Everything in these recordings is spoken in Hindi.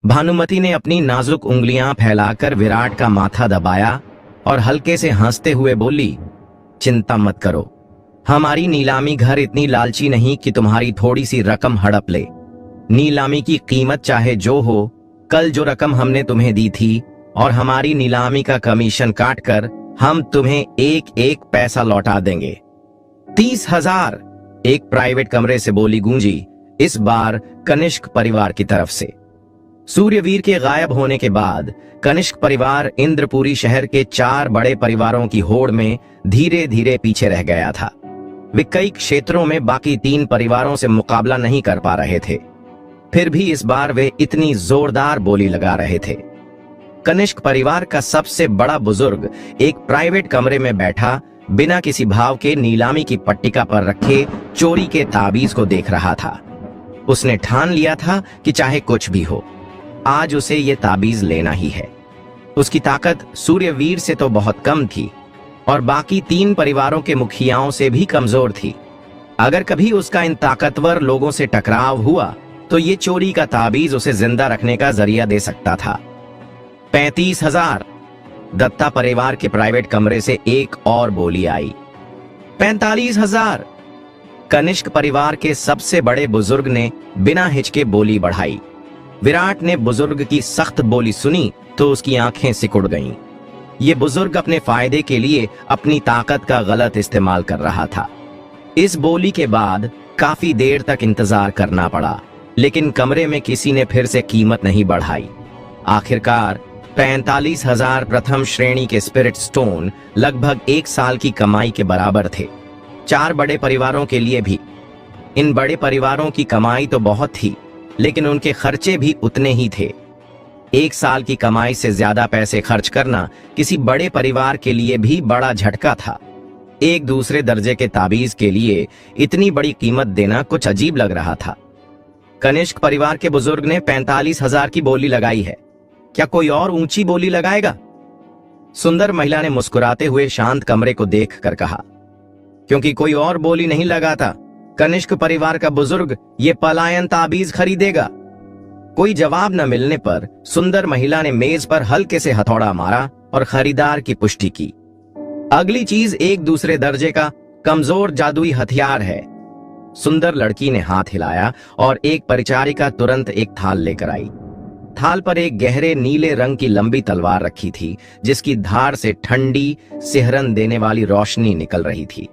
भानुमति ने अपनी नाजुक उंगलियां फैलाकर विराट का माथा दबाया और हल्के से हंसते हुए बोली, चिंता मत करो, हमारी नीलामी घर इतनी लालची नहीं कि तुम्हारी थोड़ी सी रकम हड़प ले। नीलामी की कीमत चाहे जो हो, कल जो रकम हमने तुम्हें दी थी और हमारी नीलामी का कमीशन काटकर हम तुम्हें एक एक पैसा लौटा देंगे। 30,000 एक प्राइवेट कमरे से बोली गूंजी, इस बार कनिष्क परिवार की तरफ से। सूर्यवीर के गायब होने के बाद कनिष्क परिवार इंद्रपुरी शहर के 4 बड़े परिवारों की होड़ में धीरे धीरे पीछे रह गया था। वे कई क्षेत्रों में बाकी 3 परिवारों से मुकाबला नहीं कर पा रहे थे, फिर भी इस बार वे इतनी जोरदार बोली लगा रहे थे। कनिष्क परिवार का सबसे बड़ा बुजुर्ग एक प्राइवेट कमरे में बैठा बिना किसी भाव के नीलामी की पट्टिका पर रखे चोरी के ताबीज को देख रहा था। उसने ठान लिया था कि चाहे कुछ भी हो, आज उसे ये ताबीज लेना ही है। उसकी ताकत सूर्यवीर से तो बहुत कम थी और बाकी 3 परिवारों के मुखियाओं से भी कमजोर थी। अगर कभी उसका इन ताकतवर लोगों से टकराव हुआ तो ये चोरी का ताबीज उसे जिंदा रखने का जरिया दे सकता था। 35,000 दत्ता परिवार के प्राइवेट कमरे से एक और बोली आई। 45,000 कनिष्क परिवार के सबसे बड़े बुजुर्ग ने बिना हिचके बोली बढ़ाई। विराट ने बुजुर्ग की सख्त बोली सुनी तो उसकी आंखें सिकुड़ गईं। ये बुजुर्ग अपने फायदे के लिए अपनी ताकत का गलत इस्तेमाल कर रहा था। इस बोली के बाद काफी देर तक इंतजार करना पड़ा, लेकिन कमरे में किसी ने फिर से कीमत नहीं बढ़ाई। आखिरकार 45,000 प्रथम श्रेणी के स्पिरिट स्टोन लगभग 1 साल की कमाई के बराबर थे। 4 बड़े परिवारों के लिए भी। इन बड़े परिवारों की कमाई तो बहुत थी, लेकिन उनके खर्चे भी उतने ही थे। 1 साल की कमाई से ज्यादा पैसे खर्च करना किसी बड़े परिवार के लिए भी बड़ा झटका था। एक दूसरे दर्जे के ताबीज के लिए इतनी बड़ी कीमत देना कुछ अजीब लग रहा था। कनिष्क परिवार के बुजुर्ग ने 45,000 की बोली लगाई है, क्या कोई और ऊंची बोली लगाएगा? सुंदर महिला ने मुस्कुराते हुए शांत कमरे को देखकर कहा, क्योंकि कोई और बोली नहीं लगाता, कनिष्क परिवार का बुजुर्ग ये पलायन ताबीज खरीदेगा। कोई जवाब न मिलने पर सुंदर महिला ने मेज पर हल्के से हथौड़ा मारा और खरीदार की पुष्टि की। अगली चीज एक दूसरे दर्जे का कमजोर जादुई हथियार है। सुंदर लड़की ने हाथ हिलाया और एक परिचारिका तुरंत एक थाल लेकर आई। थाल पर एक गहरे नीले रंग की लंबी तलवार रखी थी, जिसकी धार से ठंडी सिहरन देने वाली रोशनी निकल रही थी।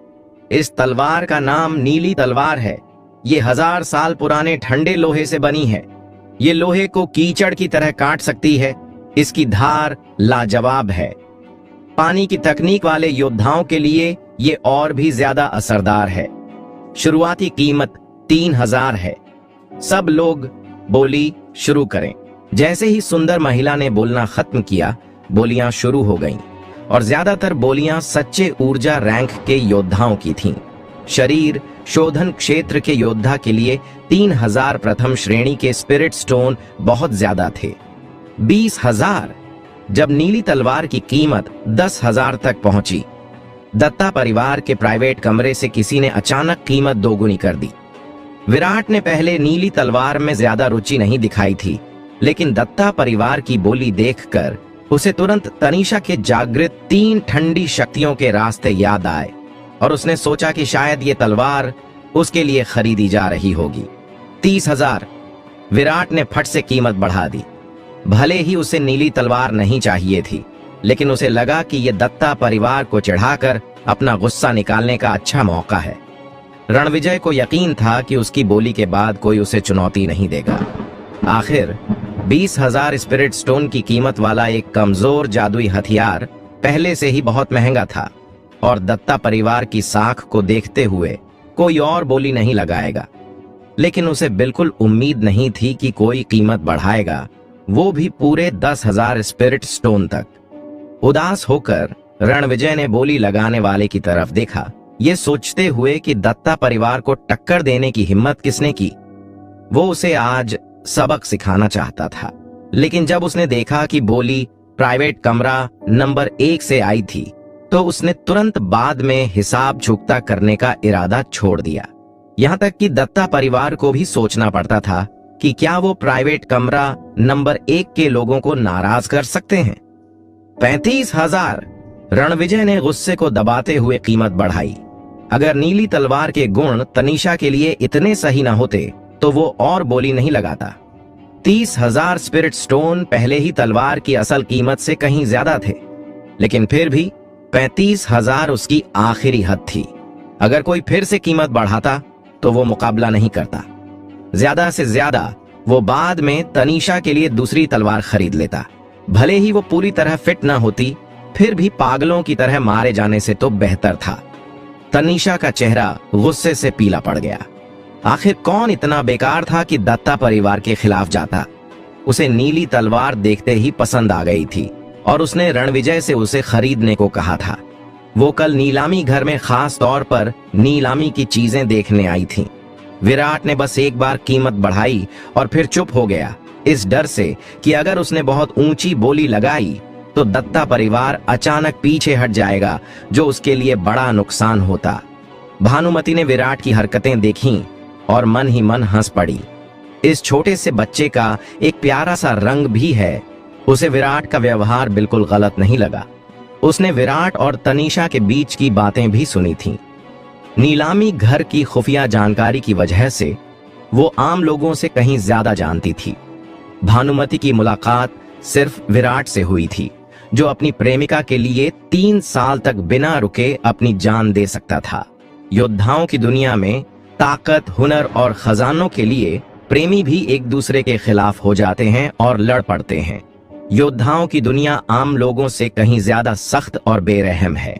इस तलवार का नाम नीली तलवार है। ये 1000 साल पुराने ठंडे लोहे से बनी है। ये लोहे को कीचड़ की तरह काट सकती है। इसकी धार लाजवाब है। पानी की तकनीक वाले योद्धाओं के लिए ये और भी ज्यादा असरदार है। शुरुआती कीमत 3,000 है। सब लोग बोली शुरू करें। जैसे ही सुंदर महिला ने बोलना खत्म किया, बोलियां शुरू हो गईं और ज्यादातर बोलियां सच्चे ऊर्जा रैंक के योद्धाओं की थीं। शरीर शोधन क्षेत्र के योद्धा के लिए 3,000 प्रथम श्रेणी के स्पिरिट स्टोन बहुत ज्यादा थे। 20,000 जब नीली तलवार की कीमत 10,000 तक पहुंची, दत्ता परिवार के प्राइवेट कमरे से किसी ने अचानक कीमत दोगुनी कर दी। विराट ने पहले नीली तलवार में ज्यादा रुचि नहीं दिखाई थी, लेकिन दत्ता परिवार की बोली देखकर उसे तुरंत तनीषा के जागृत 3 ठंडी शक्तियों के रास्ते याद आए और उसने सोचा कि शायद ये तलवार उसके लिए खरीदी जा रही होगी। 30,000 विराट ने फट से कीमत बढ़ा दी। भले ही उसे नीली तलवार नहीं चाहिए थी, लेकिन उसे लगा कि यह दत्ता परिवार को चिढ़ाकर अपना गुस्सा निकालने का अच्छा मौका है। रणविजय को यकीन था कि उसकी बोली के बाद कोई उसे चुनौती नहीं देगा। आखिर 20,000 स्पिरिट स्टोन की कीमत वाला एक कमजोर जादुई हथियार पहले से ही बहुत महंगा था और दत्ता परिवार की साख को देखते हुए कोई और बोली नहीं लगाएगा। लेकिन उसे बिल्कुल उम्मीद नहीं थी कि कोई कीमत बढ़ाएगा, वो भी पूरे 10,000 स्पिरिट स्टोन तक। उदास होकर रणविजय ने बोली लगाने वाले की तरफ देखा, ये सोचते हुए कि दत्ता परिवार को टक्कर देने की हिम्मत किसने की। वो उसे आज सबक सिखाना चाहता था, लेकिन जब उसने देखा कि बोली प्राइवेट कमरा नंबर 1 से आई थी, तो उसने तुरंत बाद में हिसाब चुकता करने का इरादा छोड़ दिया। यहाँ तक कि दत्ता परिवार को भी सोचना पड़ता था कि क्या वो प्राइवेट कमरा नंबर 1 के लोगों को नाराज कर सकते हैं। 35,000। रणविजय ने गुस्से को दबाते हुए कीमत बढ़ाई। अगर नीली तलवार के गुण तनीषा के लिए इतने सही न होते तो वो और बोली नहीं लगाता। 30,000 स्पिरिट स्टोन पहले ही तलवार की असल कीमत से कहीं ज्यादा थे, लेकिन फिर भी 35,000 उसकी आखिरी हद थी। अगर कोई फिर से कीमत बढ़ाता तो वो मुकाबला नहीं करता। ज्यादा से ज्यादा वो बाद में तनीषा के लिए दूसरी तलवार खरीद लेता। भले ही वो पूरी तरह फिट ना होती, फिर भी पागलों की तरह मारे जाने से तो बेहतर था। तनीषा का चेहरा गुस्से से पीला पड़ गया। आखिर कौन इतना बेकार था कि दत्ता परिवार के खिलाफ जाता। उसे नीली तलवार देखते ही पसंद आ गई थी और उसने रणविजय से उसे खरीदने को कहा था। वो कल नीलामी घर में खास तौर पर नीलामी की चीजें देखने आई थी। विराट ने बस एक बार कीमत बढ़ाई और फिर चुप हो गया, इस डर से कि अगर उसने बहुत ऊंची बोली लगाई तो दत्ता परिवार अचानक पीछे हट जाएगा, जो उसके लिए बड़ा नुकसान होता। भानुमति ने विराट की हरकतें देखीं और मन ही मन हंस पड़ी। इस छोटे से बच्चे का एक प्यारा सा रंग भी है। उसे विराट का व्यवहार बिल्कुल गलत नहीं लगा। उसने विराट और तनीषा के बीच की बातें भी सुनी थीं। नीलामी घर की खुफिया जानकारी की वजह से वो आम लोगों से कहीं ज्यादा जानती थी। भानुमति की मुलाकात सिर्फ विराट से हुई थी, जो अपनी प्रेमिका के लिए 3 साल तक बिना रुके अपनी जान दे सकता था। योद्धाओं की दुनिया में ताकत, हुनर और खजानों के लिए प्रेमी भी एक दूसरे के खिलाफ हो जाते हैं और लड़ पड़ते हैं। योद्धाओं की दुनिया आम लोगों से कहीं ज्यादा सख्त और बेरहम है।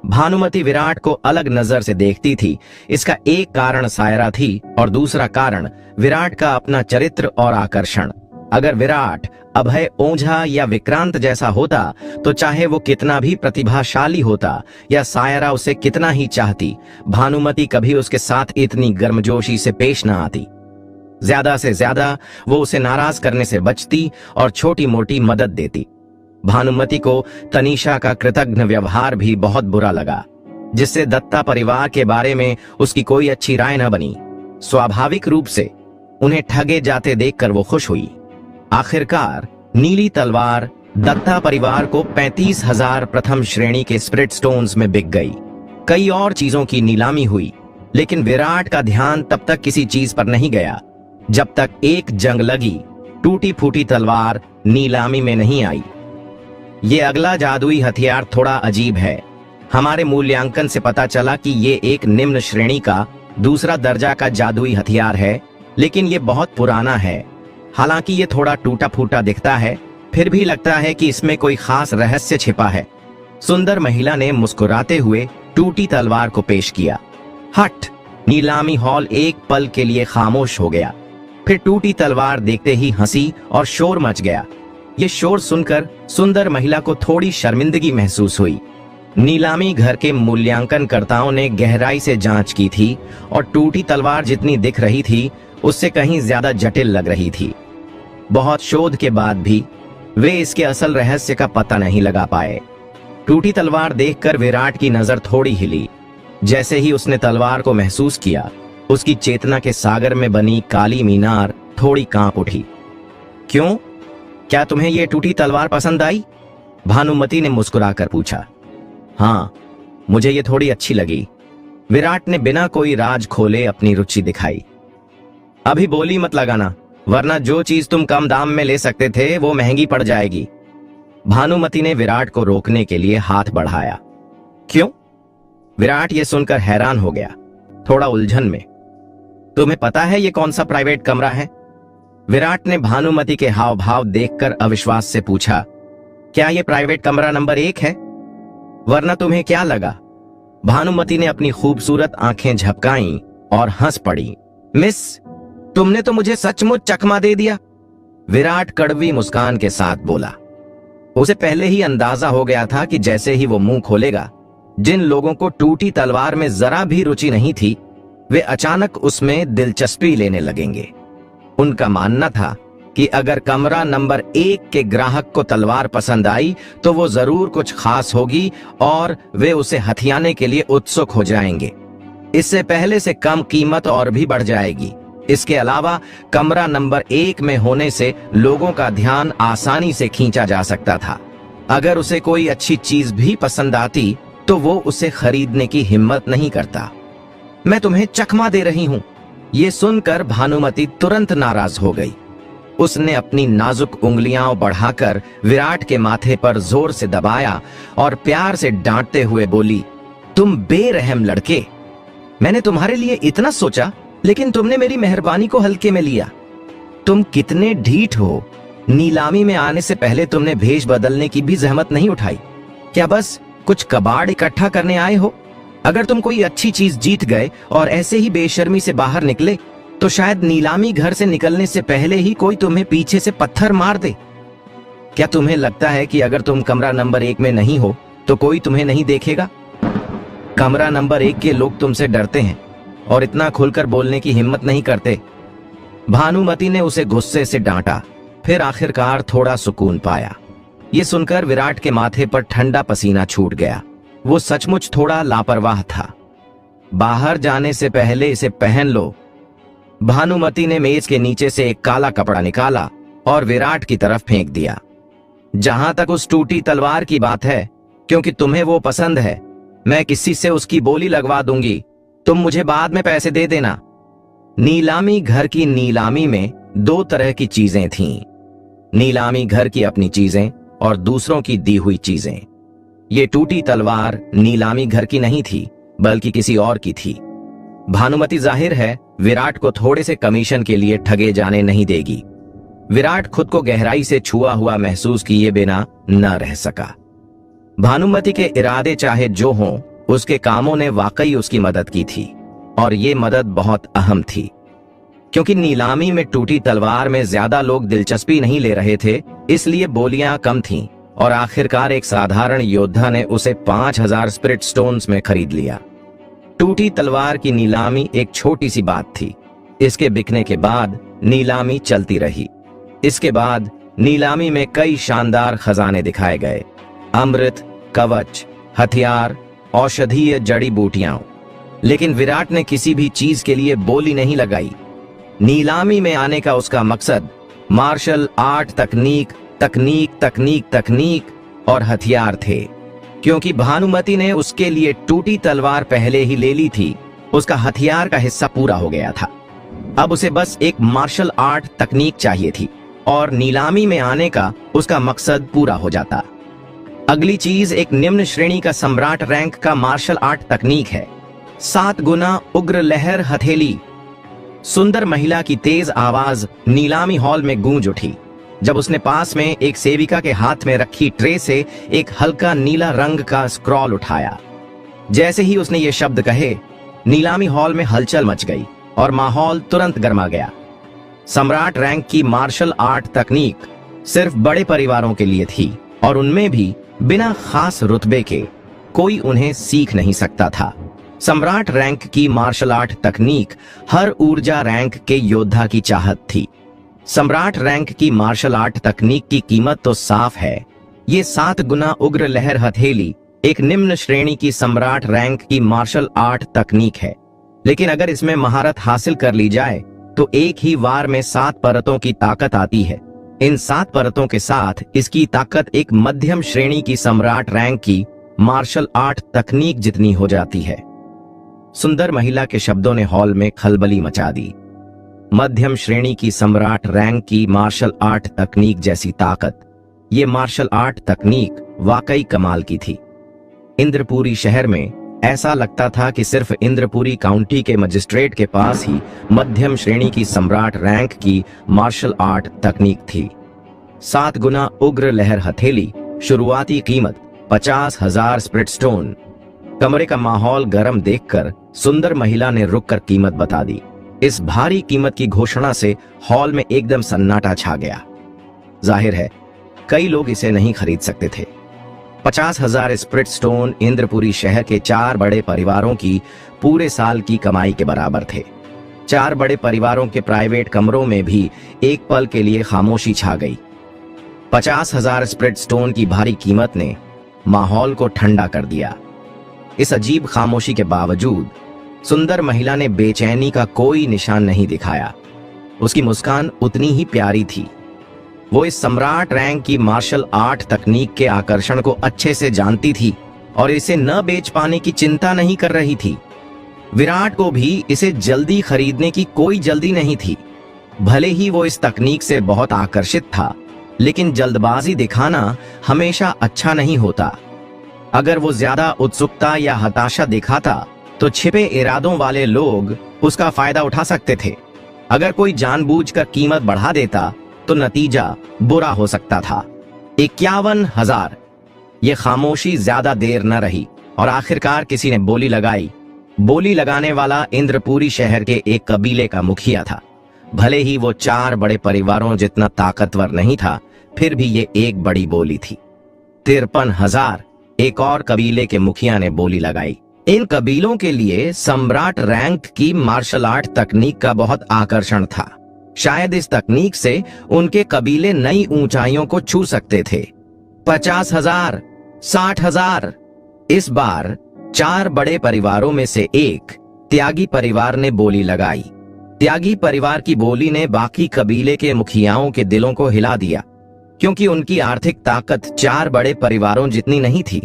भानुमति विराट को अलग नजर से देखती थी। इसका एक कारण सायरा थी और दूसरा कारण विराट का अपना चरित्र और आकर्षण। अगर विराट अभय ओझा या विक्रांत जैसा होता तो चाहे वो कितना भी प्रतिभाशाली होता या सायरा उसे कितना ही चाहती, भानुमति कभी उसके साथ इतनी गर्मजोशी से पेश न आती। ज्यादा से ज्यादा वो उसे नाराज करने से बचती और छोटी मोटी मदद देती। भानुमति को तनीषा का कृतज्ञ व्यवहार भी बहुत बुरा लगा, जिससे दत्ता परिवार के बारे में उसकी कोई अच्छी राय न बनी। स्वाभाविक रूप से उन्हें ठगे जाते देखकर वो खुश हुई। आखिरकार नीली तलवार दत्ता परिवार को 35,000 प्रथम श्रेणी के स्पिरिट स्टोन्स में बिक गई। कई और चीजों की नीलामी हुई, लेकिन विराट का ध्यान तब तक किसी चीज पर नहीं गया जब तक एक जंग लगी टूटी फूटी तलवार नीलामी में नहीं आई। ये अगला जादुई हथियार थोड़ा अजीब है। हमारे मूल्यांकन से पता चला कि ये एक निम्न श्रेणी का दूसरा दर्जा का जादुई हथियार है, लेकिन ये बहुत पुराना है। हालांकि ये थोड़ा टूटा फूटा दिखता है, फिर भी लगता है कि इसमें कोई खास रहस्य छिपा है। सुंदर महिला ने मुस्कुराते हुए टूटी तलवार को पेश किया। हट! नीलामी हॉल एक पल के लिए खामोश हो गया। फिर टूटी तलवार देखते ही हंसी और शोर मच गया। ये शोर सुनकर सुंदर महिला को थोड़ी शर्मिंदगी महसूस हुई। नीलामी घर के मूल्यांकनकर्ताओं ने गहराई से जांच की थी और टूटी तलवार जितनी दिख रही थी उससे कहीं ज्यादा जटिल लग रही थी। बहुत शोध के बाद भी वे इसके असल रहस्य का पता नहीं लगा पाए। टूटी तलवार देखकर विराट की नजर थोड़ी हिली। जैसे ही उसने तलवार को महसूस किया, उसकी चेतना के सागर में बनी काली मीनार थोड़ी कांप उठी। क्यों? क्या तुम्हें यह टूटी तलवार पसंद आई? भानुमति ने मुस्कुराकर पूछा। हाँ, मुझे ये थोड़ी अच्छी लगी। विराट ने बिना कोई राज खोले अपनी रुचि दिखाई। अभी बोली मत लगाना, वरना जो चीज तुम कम दाम में ले सकते थे वो महंगी पड़ जाएगी। भानुमति ने विराट को रोकने के लिए हाथ बढ़ाया। क्यों? विराट ये सुनकर हैरान हो गया, थोड़ा उलझन में। तुम्हें पता है ये कौन सा प्राइवेट कमरा है? विराट ने भानुमति के हाव भाव देखकर अविश्वास से पूछा। क्या ये प्राइवेट कमरा नंबर 1 है? वरना तुम्हें क्या लगा? भानुमति ने अपनी खूबसूरत आंखें झपकाईं और हंस पड़ी। मिस, तुमने तो मुझे सचमुच चकमा दे दिया। विराट कड़वी मुस्कान के साथ बोला। उसे पहले ही अंदाजा हो गया था कि जैसे ही वो मुंह खोलेगा, जिन लोगों को टूटी तलवार में जरा भी रुचि नहीं थी, वे अचानक उसमें दिलचस्पी लेने लगेंगे। उनका मानना था कि अगर कमरा नंबर 1 के ग्राहक को तलवार पसंद आई तो वो जरूर कुछ खास होगी और वे उसे हथियाने के लिए उत्सुक हो जाएंगे। इससे पहले से कम कीमत और भी बढ़ जाएगी। इसके अलावा कमरा नंबर 1 में होने से लोगों का ध्यान आसानी से खींचा जा सकता था। अगर उसे कोई अच्छी चीज भी पसंद आती तो वो उसे खरीदने की हिम्मत नहीं करता। मैं तुम्हें चकमा दे रही हूं। ये सुनकर भानुमति तुरंत नाराज हो गई। उसने अपनी नाजुक उंगलियां बढ़ाकर विराट के माथे पर जोर से दबाया और प्यार से डांटते हुए बोली, तुम बेरहम लड़के, मैंने तुम्हारे लिए इतना सोचा, लेकिन तुमने मेरी मेहरबानी को हल्के में लिया। तुम कितने ढीठ हो। नीलामी में आने से पहले तुमने भेष बदलने की भी जहमत नहीं उठाई। क्या बस कुछ कबाड़ इकट्ठा करने आए हो? अगर तुम कोई अच्छी चीज जीत गए और ऐसे ही बेशर्मी से बाहर निकले तो शायद नीलामी घर से निकलने से पहले ही कोई तुम्हें पीछे से पत्थर मार दे। क्या तुम्हें लगता है कि अगर तुम कमरा नंबर 1 में नहीं हो तो कोई तुम्हें नहीं देखेगा? कमरा नंबर 1 के लोग तुमसे डरते हैं और इतना खुलकर बोलने की हिम्मत नहीं करते। भानुमति ने उसे गुस्से से डांटा, फिर आखिरकार थोड़ा सुकून पाया। ये सुनकर विराट के माथे पर ठंडा पसीना छूट गया। वो सचमुच थोड़ा लापरवाह था। बाहर जाने से पहले इसे पहन लो। भानुमति ने मेज के नीचे से एक काला कपड़ा निकाला और विराट की तरफ फेंक दिया। जहां तक उस टूटी तलवार की बात है, क्योंकि तुम्हें वो पसंद है, मैं किसी से उसकी बोली लगवा दूंगी। तुम मुझे बाद में पैसे दे देना। नीलामी घर की नीलामी में 2 तरह की चीजें थीं। नीलामी घर की अपनी चीजें और दूसरों की दी हुई चीजें। ये टूटी तलवार नीलामी घर की नहीं थी, बल्कि किसी और की थी। भानुमति जाहिर है विराट को थोड़े से कमीशन के लिए ठगे जाने नहीं देगी। विराट खुद को गहराई से छुआ हुआ महसूस किए बिना न रह सका। भानुमति के इरादे चाहे जो हों, उसके कामों ने वाकई उसकी मदद की थी, और ये मदद बहुत अहम थी। क्योंकि नीलामी में टूटी तलवार में ज्यादा लोग दिलचस्पी नहीं ले रहे थे, इसलिए बोलियां कम थीं, और आखिरकार एक साधारण योद्धा ने उसे 5000 स्पिरिट स्टोन्स में खरीद लिया। टूटी तलवार की नीलामी एक छोटी सी बात थी। इसके बिकने के बाद नीलामी चलती रही। इसके बाद नीलामी में कई शानदार खजाने दिखाए गए। अमृत, कवच, हथियार, औषधीय जड़ी बूटियां। लेकिन विराट ने किसी भी चीज के लिए बोली नहीं लगाई। नीलामी में आने का उसका मकसद मार्शल आर्ट तकनीक, तकनीक, तकनीक, तकनीक और हथियार थे। क्योंकि भानुमति ने उसके लिए टूटी तलवार पहले ही ले ली थी, उसका हथियार का हिस्सा पूरा हो गया था। अब उसे बस एक मार्शल आर्ट तकनीक चाहिए थी, और नीलामी में आने का उसका मकसद पूरा हो जाता। अगली चीज एक निम्न श्रेणी का सम्राट रैंक का मार्शल आर्ट तकनीक है। 7 गुना उग्र लहर हथेली। सुंदर महिला की तेज आवाज नीलामी हॉल में गूंज उठी जब उसने पास में एक सेविका के हाथ में रखी ट्रे से एक हल्का नीला रंग का स्क्रॉल उठाया। जैसे ही उसने ये शब्द कहे, नीलामी हॉल में हलचल मच गई और माहौल तुरंत गर्मा गया। सम्राट रैंक की मार्शल आर्ट तकनीक सिर्फ बड़े परिवारों के लिए थी, और उनमें भी बिना खास रुतबे के कोई उन्हें सीख नहीं सकता था। सम्राट रैंक की मार्शल आर्ट तकनीक हर ऊर्जा रैंक के योद्धा की चाहत थी। सम्राट रैंक की मार्शल आर्ट तकनीक की कीमत तो साफ है। ये 7 गुना उग्र लहर हथेली एक निम्न श्रेणी की सम्राट रैंक की मार्शल आर्ट तकनीक है, लेकिन अगर इसमें महारत हासिल कर ली जाए तो एक ही वार में 7 परतों की ताकत आती है। इन 7 परतों के साथ इसकी ताकत एक मध्यम श्रेणी की सम्राट रैंक की मार्शल आर्ट तकनीक जितनी हो जाती है। सुंदर महिला के शब्दों ने हॉल में खलबली मचा दी। मध्यम श्रेणी की सम्राट रैंक की मार्शल आर्ट तकनीक जैसी ताकत, ये मार्शल आर्ट तकनीक वाकई कमाल की थी। इंद्रपुरी शहर में ऐसा लगता था कि सिर्फ इंद्रपुरी काउंटी के मजिस्ट्रेट के पास ही मध्यम श्रेणी की सम्राट रैंक की मार्शल आर्ट तकनीक थी। 7 गुना उग्र लहर हथेली, शुरुआती कीमत 50,000 स्पिरिट स्टोन। कमरे का माहौल गर्म देखकर सुंदर महिला ने रुककर कीमत बता दी। इस भारी कीमत की घोषणा से हॉल में एकदम सन्नाटा छा गया। जाहिर है कई लोग इसे नहीं खरीद सकते थे। 50,000 स्पिरिट स्टोन इंद्रपुरी शहर के 4 बड़े परिवारों की पूरे साल की कमाई के बराबर थे। 4 बड़े परिवारों के प्राइवेट कमरों में भी एक पल के लिए खामोशी छा गई। 50,000 स्पिरिट स्टोन की भारी कीमत ने माहौल को ठंडा कर दिया। इस अजीब खामोशी के बावजूद सुंदर महिला ने बेचैनी का कोई निशान नहीं दिखाया। उसकी मुस्कान उतनी ही प्यारी थी। वो इस सम्राट रैंक की मार्शल आर्ट तकनीक के आकर्षण को अच्छे से जानती थी और इसे न बेच पाने की चिंता नहीं कर रही थी। विराट को भी इसे जल्दी खरीदने की कोई जल्दी नहीं थी। भले ही वो इस तकनीक से बहुत आकर्षित था, लेकिन जल्दबाजी दिखाना हमेशा अच्छा नहीं होता। अगर वो ज्यादा उत्सुकता या हताशा दिखाता तो छिपे इरादों वाले लोग उसका फायदा उठा सकते थे। अगर कोई जानबूझकर कीमत बढ़ा देता तो नतीजा बुरा हो सकता था। 51,000। ये खामोशी ज्यादा देर न रही और आखिरकार किसी ने बोली लगाई। बोली लगाने वाला इंद्रपुरी शहर के एक कबीले का मुखिया था। भले ही वो 4 बड़े परिवारों जितना ताकतवर नहीं था, फिर भी ये एक बड़ी बोली थी। 53,000। एक और कबीले के मुखिया ने बोली लगाई। इन कबीलों के लिए सम्राट रैंक की मार्शल आर्ट तकनीक का बहुत आकर्षण था। शायद इस तकनीक से उनके कबीले नई ऊंचाइयों को छू सकते थे। 50,000, 60,000। इस बार 4 बड़े परिवारों में से एक त्यागी परिवार ने बोली लगाई। त्यागी परिवार की बोली ने बाकी कबीले के मुखियाओं के दिलों को हिला दिया, क्योंकि उनकी आर्थिक ताकत 4 बड़े परिवारों जितनी नहीं थी।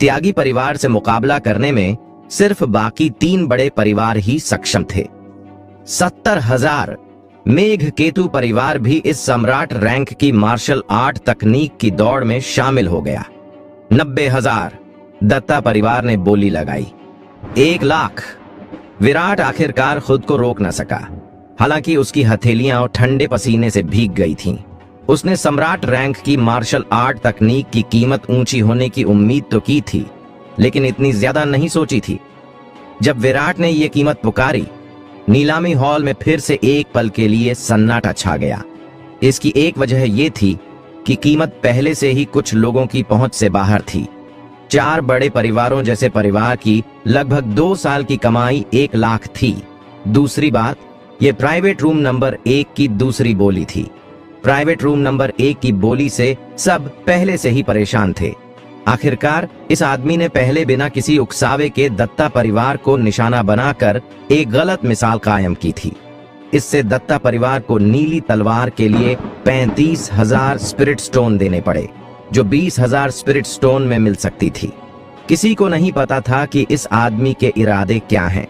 त्यागी परिवार से मुकाबला करने में सिर्फ बाकी 3 बड़े परिवार ही सक्षम थे। 70,000। मेघकेतु परिवार भी इस सम्राट रैंक की मार्शल आर्ट तकनीक की दौड़ में शामिल हो गया। 90,000। दत्ता परिवार ने बोली लगाई। 1,00,000। विराट आखिरकार खुद को रोक न सका। हालांकि उसकी हथेलियां और ठंडे पसीने से भीग गई थीं। उसने सम्राट रैंक की मार्शल आर्ट तकनीक की कीमत ऊंची होने की उम्मीद तो की थी, लेकिन इतनी ज्यादा नहीं सोची थी। जब विराट ने यह कीमत पुकारी, नीलामी हॉल में फिर से एक पल के लिए सन्नाटा छा गया। इसकी एक वजह यह थी कि कीमत पहले से ही कुछ लोगों की पहुंच से बाहर थी। 4 बड़े परिवारों जैसे परिवार की लगभग 2 साल की कमाई 1,00,000 थी। दूसरी बात, यह प्राइवेट रूम नंबर 1 की दूसरी बोली थी। प्राइवेट रूम नंबर 1 की बोली से सब पहले से ही परेशान थे। आखिरकार इस आदमी ने पहले बिना किसी उकसावे के दत्ता परिवार को निशाना बनाकर एक गलत मिसाल कायम की थी। इससे दत्ता परिवार को नीली तलवार के लिए 35,000 स्पिरिट स्टोन देने पड़े, जो 20,000 स्पिरिट स्टोन में मिल सकती थी। किसी को नहीं पता था कि इस आदमी के इरादे क्या हैं।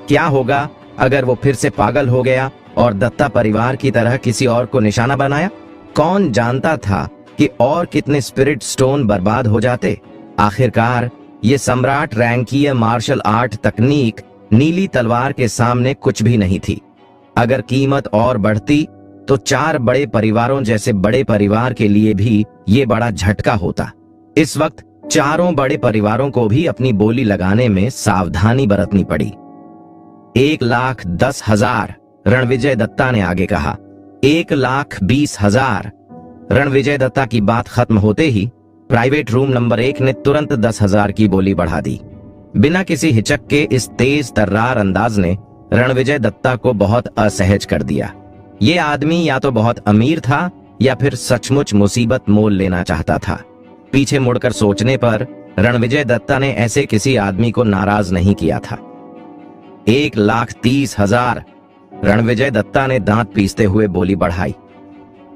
क्या होगा अगर वो फिर से पागल हो गया और दत्ता परिवार की तरह किसी और को निशाना बनाया? कौन जानता था कि और कितने स्पिरिट स्टोन बर्बाद हो जाते। आखिरकार ये सम्राट रैंकीय मार्शल आर्ट तकनीक नीली तलवार के सामने कुछ भी नहीं थी। अगर कीमत और बढ़ती तो 4 बड़े परिवारों जैसे बड़े परिवार के लिए भी ये बड़ा झटका होता। इस वक्त चारों बड़े परिवारों को भी अपनी बोली लगाने में सावधानी बरतनी पड़ी। 1,10,000। रणविजय दत्ता ने आगे कहा। 1,20,000। रणविजय दत्ता की बात खत्म होते ही प्राइवेट रूम नंबर 1 ने तुरंत 10,000 की बोली बढ़ा दी। बिना किसी हिचक के इस तेज तर्रार अंदाज ने रणविजय दत्ता को बहुत असहज कर दिया। ये आदमी या तो बहुत अमीर था या फिर सचमुच मुसीबत मोल लेना चाहता था। पीछे मुड़कर सोचने पर रणविजय दत्ता ने ऐसे किसी आदमी को नाराज नहीं किया था। 1,30,000। रणविजय दत्ता ने दांत पीसते हुए बोली बढ़ाई।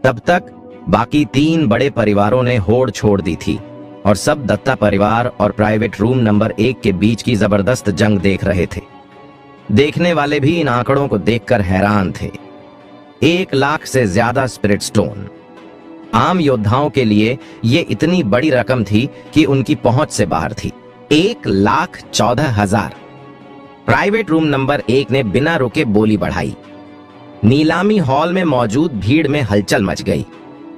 तब तक बाकी 3 बड़े परिवारों ने होड़ छोड़ दी थी और सब दत्ता परिवार और प्राइवेट रूम नंबर 1 के बीच की जबरदस्त जंग देख रहे थे। देखने वाले भी इन आंकड़ों को देखकर हैरान थे। 1,00,000 से ज्यादा स्पिरिट स्टोन आम योद्धाओं के लिए ये इतनी बड़ी रकम थी कि उनकी पहुंच से बाहर थी। 1,14,000। प्राइवेट रूम नंबर 1 ने बिना रुके बोली बढ़ाई। नीलामी हॉल में मौजूद भीड़ में हलचल मच गई।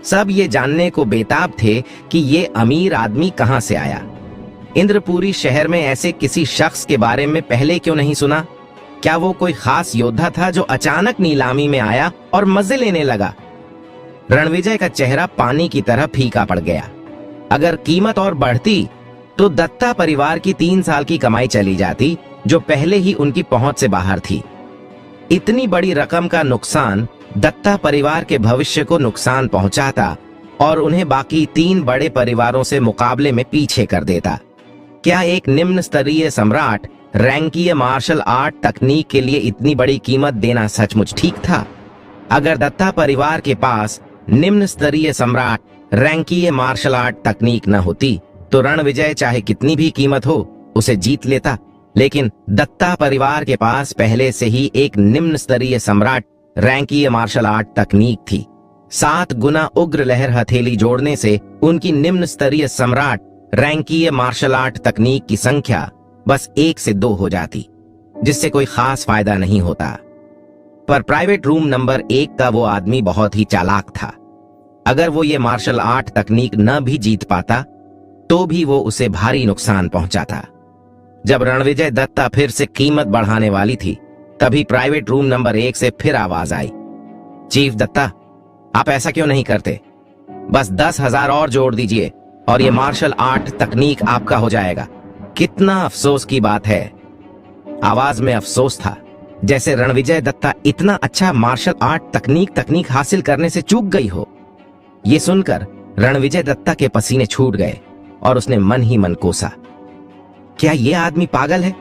सब ये जानने को बेताब थे कि ये अमीर आदमी कहां से आया। इंद्रपुरी शहर में ऐसे किसी शख्स के बारे में पहले क्यों नहीं सुना? क्या वो कोई खास योद्धा था जो अचानक नीलामी में आया और मजे लेने लगा? रणविजय का चेहरा पानी की तरह फीका पड़ गया। अगर कीमत और बढ़ती तो दत्ता परिवार की 3 साल की कमाई चली जाती, जो पहले ही उनकी पहुंच से बाहर थी। इतनी बड़ी रकम का नुकसान दत्ता परिवार के भविष्य को नुकसान पहुंचाता और उन्हें बाकी 3 बड़े परिवारों से मुकाबले में पीछे कर देता। क्या एक निम्न स्तरीय सम्राट रैंकीय मार्शल आर्ट तकनीक के लिए इतनी बड़ी कीमत देना सचमुच ठीक था? अगर दत्ता परिवार के पास निम्न स्तरीय सम्राट रैंकीय मार्शल आर्ट तकनीक न होती तो रणविजय चाहे कितनी भी कीमत हो उसे जीत लेता। लेकिन दत्ता परिवार के पास पहले से ही एक निम्न स्तरीय सम्राट रैंकीय मार्शल आर्ट तकनीक थी। 7 गुना उग्र लहर हथेली जोड़ने से उनकी निम्न स्तरीय सम्राट रैंकीय मार्शल आर्ट तकनीक की संख्या बस 1 से 2 हो जाती, जिससे कोई खास फायदा नहीं होता। पर प्राइवेट रूम नंबर 1 का वो आदमी बहुत ही चालाक था। अगर वो ये मार्शल आर्ट तकनीक न भी जीत पाता तो भी वो उसे भारी नुकसान पहुंचाता। जब रणविजय दत्ता फिर से कीमत बढ़ाने वाली थी तभी प्राइवेट रूम नंबर 1 से फिर आवाज आई, चीफ दत्ता, आप ऐसा क्यों नहीं करते? बस 10,000 और जोड़ दीजिए और ये मार्शल आर्ट तकनीक आपका हो जाएगा। कितना अफसोस की बात है। आवाज में अफसोस था, जैसे रणविजय दत्ता इतना अच्छा मार्शल आर्ट तकनीक हासिल करने से चूक गई हो। ये सुनकर रणविजय दत्ता के पसीने छूट गए और उसने मन ही मन कोसा, क्या ये आदमी पागल है?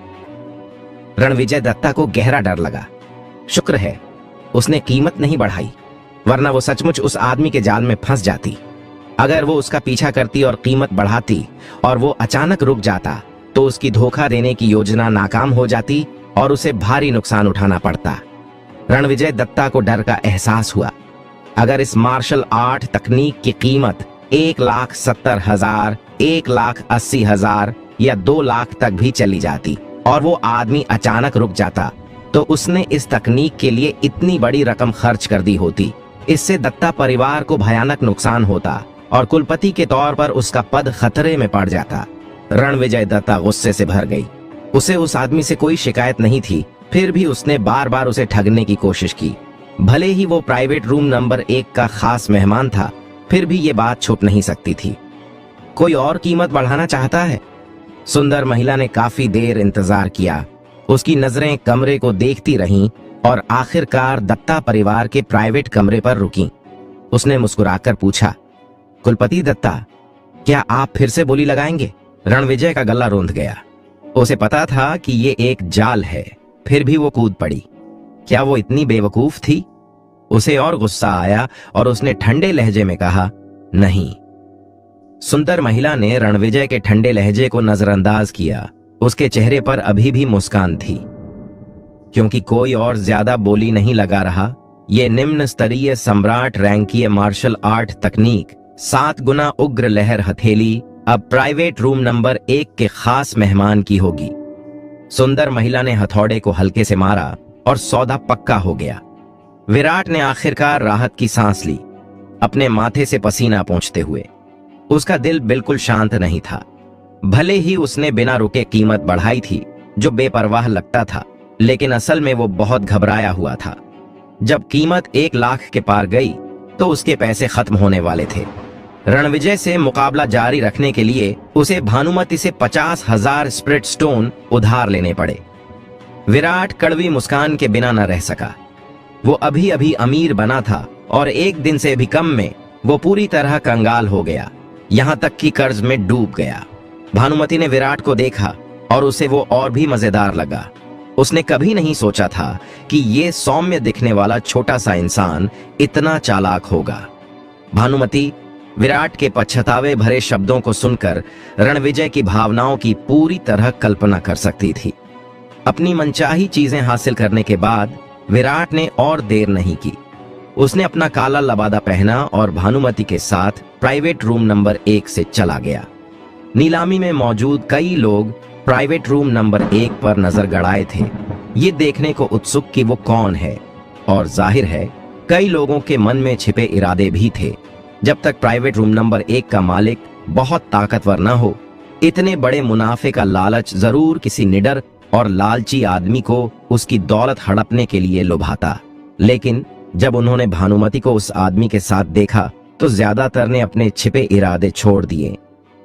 रणविजय दत्ता को गहरा डर लगा। शुक्र है उसने कीमत नहीं बढ़ाई, वरना वो सचमुच उस आदमी के जाल में फंस जाती। अगर वो उसका पीछा करती और कीमत बढ़ाती और वो अचानक रुक जाता तो उसकी धोखा देने की योजना नाकाम हो जाती और उसे भारी नुकसान उठाना पड़ता। रणविजय दत्ता को डर का एहसास हुआ। अगर इस मार्शल आर्ट तकनीक की कीमत 1,70,000, 1,80,000 या 2 लाख तक भी चली जाती और वो आदमी अचानक रुक जाता तो उसने इस तकनीक के लिए इतनी बड़ी रकम खर्च कर दी होती। इससे दत्ता परिवार को भयानक नुकसान होता और कुलपति के तौर पर उसका पद खतरे में पड़ जाता। रणविजय दत्ता गुस्से से भर गई। उसे उस आदमी से कोई शिकायत नहीं थी, फिर भी उसने बार बार उसे ठगने की कोशिश की। भले ही वो प्राइवेट रूम नंबर 1 का खास मेहमान था, फिर भी ये बात छुप नहीं सकती थी। कोई और कीमत बढ़ाना चाहता है? सुंदर महिला ने काफी देर इंतजार किया। उसकी नजरें कमरे को देखती रहीं और आखिरकार दत्ता परिवार के प्राइवेट कमरे पर रुकीं। उसने मुस्कुराकर पूछा, कुलपति दत्ता, क्या आप फिर से बोली लगाएंगे? रणविजय का गला रूंध गया। उसे पता था कि ये एक जाल है, फिर भी वो कूद पड़ी। क्या वो इतनी बेवकूफ थी? उसे और गुस्सा आया और उसने ठंडे लहजे में कहा, नहीं। सुंदर महिला ने रणविजय के ठंडे लहजे को नजरअंदाज किया। उसके चेहरे पर अभी भी मुस्कान थी, क्योंकि कोई और ज्यादा बोली नहीं लगा रहा। ये निम्न स्तरीय सम्राट रैंकीय मार्शल आर्ट तकनीक 7 गुना उग्र लहर हथेली अब प्राइवेट रूम नंबर 1 के खास मेहमान की होगी। सुंदर महिला ने हथौड़े को हल्के से मारा और सौदा पक्का हो गया। विराट ने आखिरकार राहत की सांस ली, अपने माथे से पसीना पोंछते हुए। उसका दिल बिल्कुल शांत नहीं था। भले ही उसने बिना रुके कीमत बढ़ाई थी, जो बेपरवाह लगता था, लेकिन असल में वो बहुत घबराया हुआ था। जब कीमत 1 लाख के पार गई तो उसके पैसे खत्म होने वाले थे। रणविजय से मुकाबला जारी रखने के लिए उसे भानुमति से 50,000 स्प्रिट स्टोन उधार लेने पड़े। विराट कड़वी मुस्कान के बिना न रह सका। वो अभी अभी अमीर बना था और एक दिन से भी कम में वो पूरी तरह कंगाल हो गया, यहाँ तक कि कर्ज में डूब गया। भानुमति ने विराट को देखा और उसे वो और भी मजेदार लगा। उसने कभी नहीं सोचा था कि ये सौम्य दिखने वाला छोटा सा इंसान इतना चालाक होगा। भानुमति विराट के पछतावे भरे शब्दों को सुनकर रणविजय की भावनाओं की पूरी तरह कल्पना कर सकती थी। अपनी मनचाही चीजें हासिल करने के बाद विराट ने और देर नहीं की। उसने अपना काला लबादा पहना और भानुमति के साथ प्राइवेट रूम नंबर 1 से चला गया। नीलामी में मौजूद कई लोग प्राइवेट रूम नंबर 1 पर नजर गड़ाए थे, ये देखने को उत्सुक कि वो कौन है, और जाहिर है कई लोगों के मन में छिपे इरादे भी थे। जब तक प्राइवेट रूम नंबर 1 का मालिक बहुत ताकतवर न हो, इतने बड़े मुनाफे का लालच जरूर किसी निडर और लालची आदमी को उसकी दौलत हड़पने के लिए लुभाता। लेकिन जब उन्होंने भानुमति को उस आदमी के साथ देखा तो ज्यादातर ने अपने छिपे इरादे छोड़ दिए।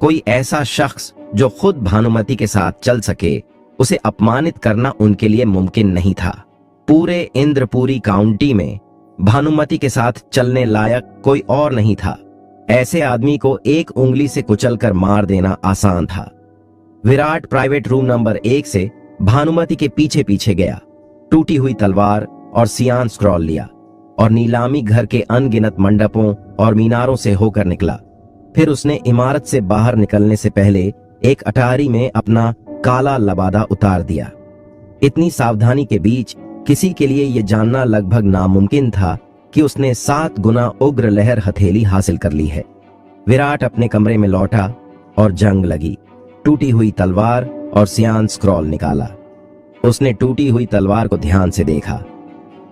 कोई ऐसा शख्स जो खुद भानुमति के साथ चल सके, उसे अपमानित करना उनके लिए मुमकिन नहीं था। पूरे इंद्रपुरी काउंटी में भानुमति के साथ चलने लायक कोई और नहीं था। ऐसे आदमी को एक उंगली से कुचलकर मार देना आसान था। विराट प्राइवेट रूम नंबर 1 से भानुमति के पीछे पीछे गया, टूटी हुई तलवार और सियान स्क्रॉल लिया और नीलामी घर के अनगिनत मंडपों और मीनारों से होकर निकला। फिर उसने इमारत से बाहर निकलने से पहले एक अटारी में अपना काला लबादा उतार दिया। इतनी सावधानी के बीच किसी के लिए यह जानना लगभग नामुमकिन था कि उसने 7 गुना उग्र लहर हथेली हासिल कर ली है। विराट अपने कमरे में लौटा और जंग लगी। टूटी हुई तलवार और सियान स्क्रॉल निकाला। उसने टूटी हुई तलवार को ध्यान से देखा।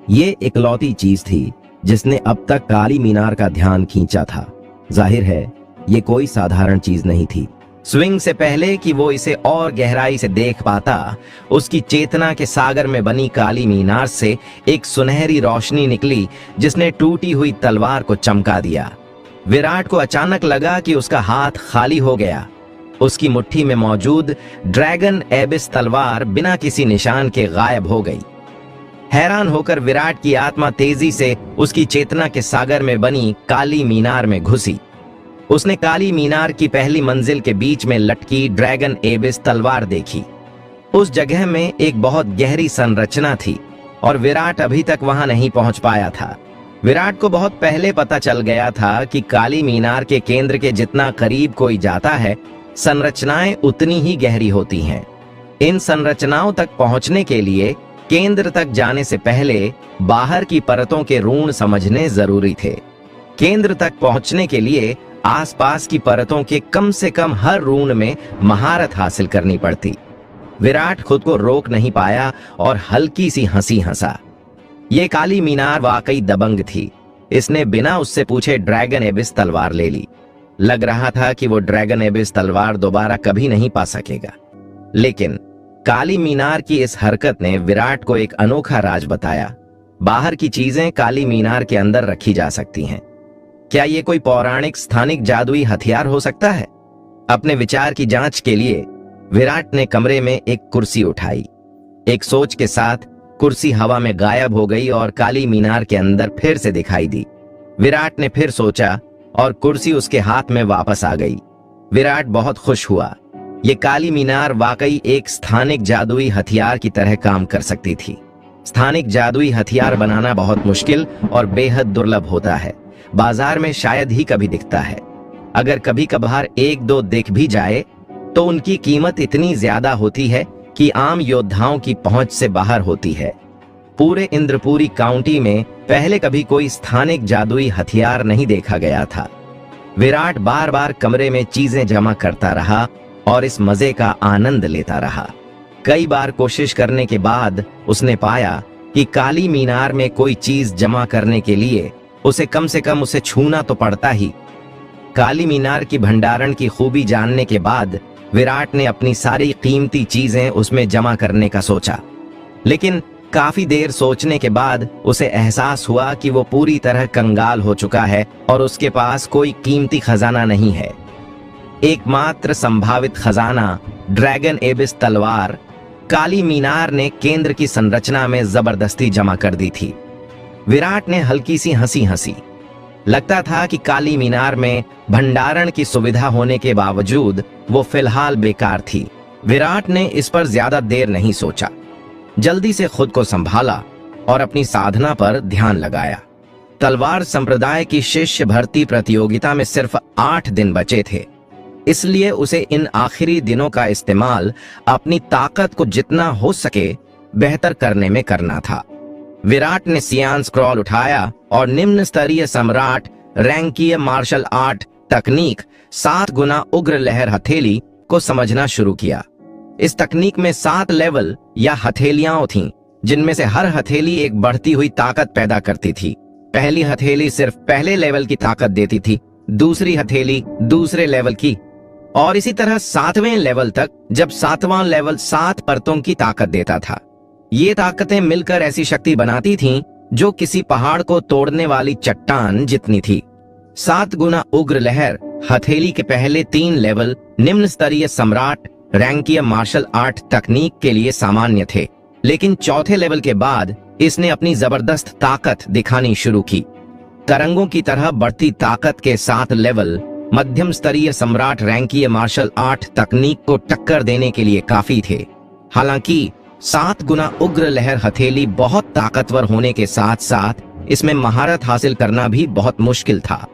ये इकलौती चीज थी जिसने अब तक काली मीनार का ध्यान खींचा था। जाहिर है ये कोई साधारण चीज नहीं थी। स्विंग से पहले कि वो इसे और गहराई से देख पाता, उसकी चेतना के सागर में बनी काली मीनार से एक सुनहरी रोशनी निकली जिसने टूटी हुई तलवार को चमका दिया। विराट को अचानक लगा कि उसका हाथ खाली हो गया। उसकी मुट्ठी में मौजूद ड्रैगन एबिस तलवार बिना किसी निशान के गायब हो गई। हैरान होकर विराट की आत्मा तेजी से उसकी चेतना के सागर में बनी काली मीनार में घुसी। उसने काली मीनार की पहली मंजिल के बीच में लटकी ड्रैगन एबिस तलवार देखी। उस जगह में एक बहुत गहरी संरचना थी और विराट अभी तक वहां नहीं पहुंच पाया था। विराट को बहुत पहले पता चल गया था कि काली मीनार के केंद्र के जितना करीब कोई जाता है, संरचनाएं उतनी ही गहरी होती हैं। इन संरचनाओं तक पहुंचने के लिए केंद्र तक जाने से पहले बाहर की परतों के ऋण समझने जरूरी थे। केंद्र तक पहुंचने के लिए आसपास की परतों के कम से कम हर ऋण में महारत हासिल करनी पड़ती। विराट खुद को रोक नहीं पाया और हल्की सी हंसी हंसा। ये काली मीनार वाकई दबंग थी। इसने बिना उससे पूछे ड्रैगन एबिस तलवार ले ली। लग रहा था कि वो ड्रैगन एबिस तलवार दोबारा कभी नहीं पा सकेगा। लेकिन काली मीनार की इस हरकत ने विराट को एक अनोखा राज बताया। बाहर की चीजें काली मीनार के अंदर रखी जा सकती हैं। क्या ये कोई पौराणिक स्थानिक जादुई हथियार हो सकता है? अपने विचार की जांच के लिए विराट ने कमरे में एक कुर्सी उठाई। एक सोच के साथ कुर्सी हवा में गायब हो गई और काली मीनार के अंदर फिर से दिखाई दी। विराट ने फिर सोचा और कुर्सी उसके हाथ में वापस आ गई। विराट बहुत खुश हुआ। ये काली मीनार वाकई एक स्थानिक जादुई हथियार की तरह काम कर सकती थी। स्थानिक जादुई हथियार बनाना बहुत मुश्किल और बेहद दुर्लभ होता है। बाजार में शायद ही कभी दिखता है। अगर कभी कभार एक दो दिख भी जाए तो उनकी कीमत इतनी ज्यादा होती है कि आम योद्धाओं की पहुंच से बाहर होती है। पूरे इंद्रपुरी काउंटी में पहले कभी कोई स्थानिक जादुई हथियार नहीं देखा गया था। विराट बार बार कमरे में चीजें जमा करता रहा और इस मजे का आनंद लेता रहा। कई बार कोशिश करने के बाद उसने पाया कि काली मीनार में कोई चीज जमा करने के लिए उसे कम से कम उसे छूना तो पड़ता ही। काली मीनार की भंडारण की खूबी जानने के बाद विराट ने अपनी सारी कीमती चीजें उसमें जमा करने का सोचा। लेकिन काफी देर सोचने के बाद उसे एहसास हुआ कि वो पूरी तरह कंगाल हो चुका है और उसके पास कोई कीमती खजाना नहीं है। एकमात्र संभावित खजाना ड्रैगन एबिस तलवार काली मीनार ने केंद्र की संरचना में जबरदस्ती जमा कर दी थी। विराट ने हल्की सी हंसी हंसी। लगता था कि काली मीनार में भंडारण की सुविधा होने के बावजूद वो फिलहाल बेकार थी। विराट ने इस पर ज्यादा देर नहीं सोचा। जल्दी से खुद को संभाला और अपनी साधना पर ध्यान लगाया। तलवार संप्रदाय की शिष्य भर्ती प्रतियोगिता में सिर्फ 8 दिन बचे थे, इसलिए उसे इन आखिरी दिनों का इस्तेमाल अपनी ताकत को जितना हो सके बेहतर करने में करना था। विराट ने सियान स्क्रॉल उठाया और निम्न स्तरीय सम्राट रैंकीय मार्शल आर्ट तकनीक 7 गुना उग्र लहर हथेली को समझना शुरू किया। इस तकनीक में 7 लेवल या हथेलियां थीं, जिनमें से हर हथेली एक बढ़ती हुई ताकत पैदा करती थी। पहली हथेली सिर्फ पहले लेवल की ताकत देती थी, दूसरी हथेली दूसरे लेवल की, और इसी तरह 7वें लेवल तक, जब 7वां लेवल 7 परतों की ताकत देता था। ये ताकतें मिलकर ऐसी शक्ति बनाती थीं जो किसी पहाड़ को तोड़ने वाली चट्टान जितनी थी। 7 गुना उग्र लहर हथेली के पहले 3 लेवल निम्न स्तरीय सम्राट रैंकीय मार्शल आर्ट तकनीक के लिए सामान्य थे, लेकिन चौथे लेवल के बाद इसने अपनी जबरदस्त ताकत दिखानी शुरू की। तरंगों की तरह बढ़ती ताकत के 7 लेवल मध्यम स्तरीय सम्राट रैंकीय मार्शल आर्ट तकनीक को टक्कर देने के लिए काफी थे। हालांकि 7 गुना उग्र लहर हथेली बहुत ताकतवर होने के साथ साथ इसमें महारत हासिल करना भी बहुत मुश्किल था।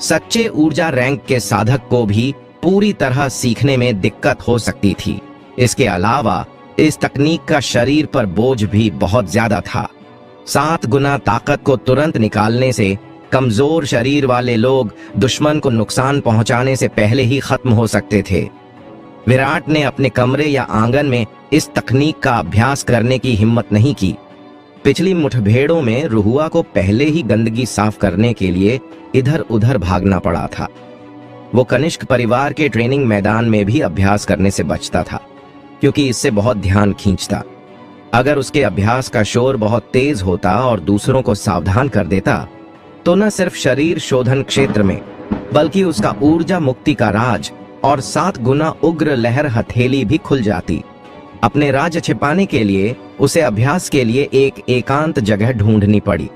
सच्चे ऊर्जा रैंक के साधक को भी पूरी तरह सीखने में दिक्कत हो सकती थी। इसके अलावा इस तकनीक का शरीर पर बोझ भी बहुत ज्यादा था। 7 गुना ताकत को तुरंत निकालने से कमजोर शरीर वाले लोग दुश्मन को नुकसान पहुंचाने से पहले ही खत्म हो सकते थे। विराट ने अपने कमरे या आंगन में इस तकनीक का अभ्यास करने की हिम्मत नहीं की। पिछली मुठभेड़ों में रुहुआ को पहले ही गंदगी साफ करने के लिए इधर उधर भागना पड़ा था। वो कनिष्क परिवार के ट्रेनिंग मैदान में भी अभ्यास करने से बचता था, क्योंकि इससे बहुत ध्यान खींचता। अगर उसके अभ्यास का शोर बहुत तेज होता और दूसरों को सावधान कर देता, तो न सिर्फ शरीर शोधन क्षेत्र में, बल्कि उसका ऊर्जा मुक्ति का राज और 7 गुना उग्र लहर हथेली भी खुल जाती। अपने राज छिपाने के लिए उसे अभ्यास के लिए एक एकांत जगह ढूंढनी पड़ी।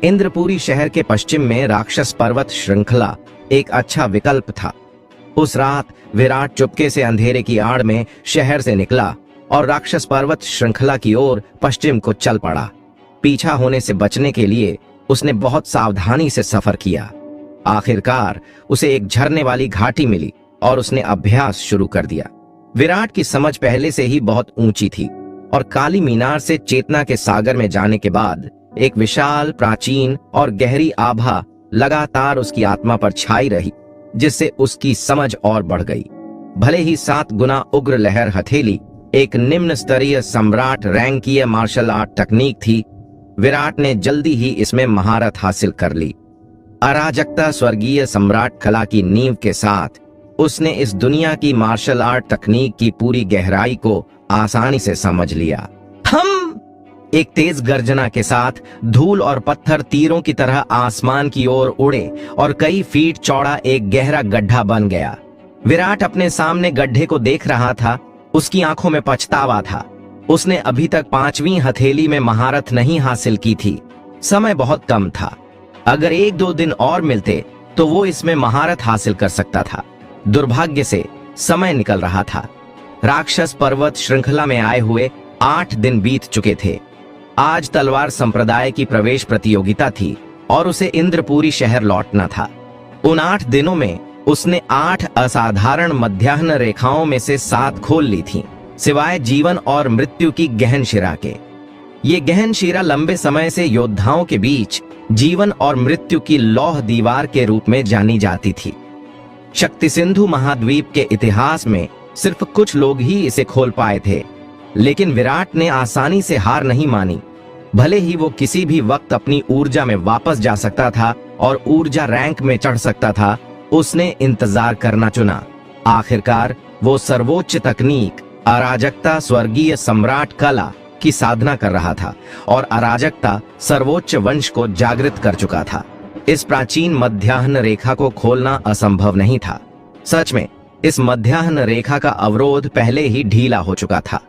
इंद्रपुरी शहर के पश्चिम में राक्षस पर्वत श्रृंखला एक अच्छा विकल्प था। उस रात विराट चुपके से अंधेरे की आड़ में शहर से निकला और राक्षस पर्वत श्रृंखला की ओर पश्चिम को चल पड़ा। पीछा होने से बचने के लिए उसने बहुत सावधानी से सफर किया। आखिरकार उसे एक झरने वाली घाटी मिली और उसने अभ्यास शुरू कर दिया। विराट की समझ पहले से ही बहुत ऊंची थी और काली मीनार से चेतना के सागर में जाने के बाद एक विशाल, प्राचीन और गहरी आभा लगातार उसकी आत्मा पर छाई रही, जिससे उसकी समझ और बढ़ गई। भले ही 7 गुना उग्र लहर हथेली एक निम्न स्तरीय सम्राट रैंकीय मार्शल आर्ट तकनीक थी, विराट ने जल्दी ही इसमें महारत हासिल कर ली। अराजकता स्वर्गीय सम्राट कला की नींव के साथ उसने इस दुनिया की मार्शल आर्ट तकनीक की पूरी गहराई को आसानी से समझ लिया। हम एक तेज गर्जना के साथ धूल और पत्थर तीरों की तरह आसमान की ओर उड़े और कई फीट चौड़ा एक गहरा गड्ढा बन गया। विराट अपने सामने गड्ढे को देख रहा था। उसकी आंखों में पछतावा था। उसने अभी तक 5वीं हथेली में महारत नहीं हासिल की थी। समय बहुत कम था। अगर 1-2 दिन और मिलते तो वो इसमें महारत हासिल कर सकता था। दुर्भाग्य से समय निकल रहा था। राक्षस पर्वत श्रृंखला में आए हुए 8 दिन बीत चुके थे। आज तलवार संप्रदाय की प्रवेश प्रतियोगिता थी और उसे इंद्रपुरी शहर लौटना था। उन 8 दिनों में उसने 8 असाधारण मध्याह्न रेखाओं में से 7 खोल ली थीं, सिवाय जीवन और मृत्यु की गहन शिरा के। ये गहन शिरा लंबे समय से योद्धाओं के बीच जीवन और मृत्यु की लौह दीवार के रूप में जानी जाती थी। शक्ति सिंधु महाद्वीप के इतिहास में सिर्फ कुछ लोग ही इसे खोल पाए थे, लेकिन विराट ने आसानी से हार नहीं मानी। भले ही वो किसी भी वक्त अपनी ऊर्जा में वापस जा सकता था और ऊर्जा रैंक में चढ़ सकता था, उसने इंतजार करना चुना। आखिरकार वो सर्वोच्च तकनीक अराजकता स्वर्गीय सम्राट कला की साधना कर रहा था और अराजकता सर्वोच्च वंश को जागृत कर चुका था। इस प्राचीन मध्याह्न रेखा को खोलना असंभव नहीं था। सच में इस मध्याह्न रेखा का अवरोध पहले ही ढीला हो चुका था।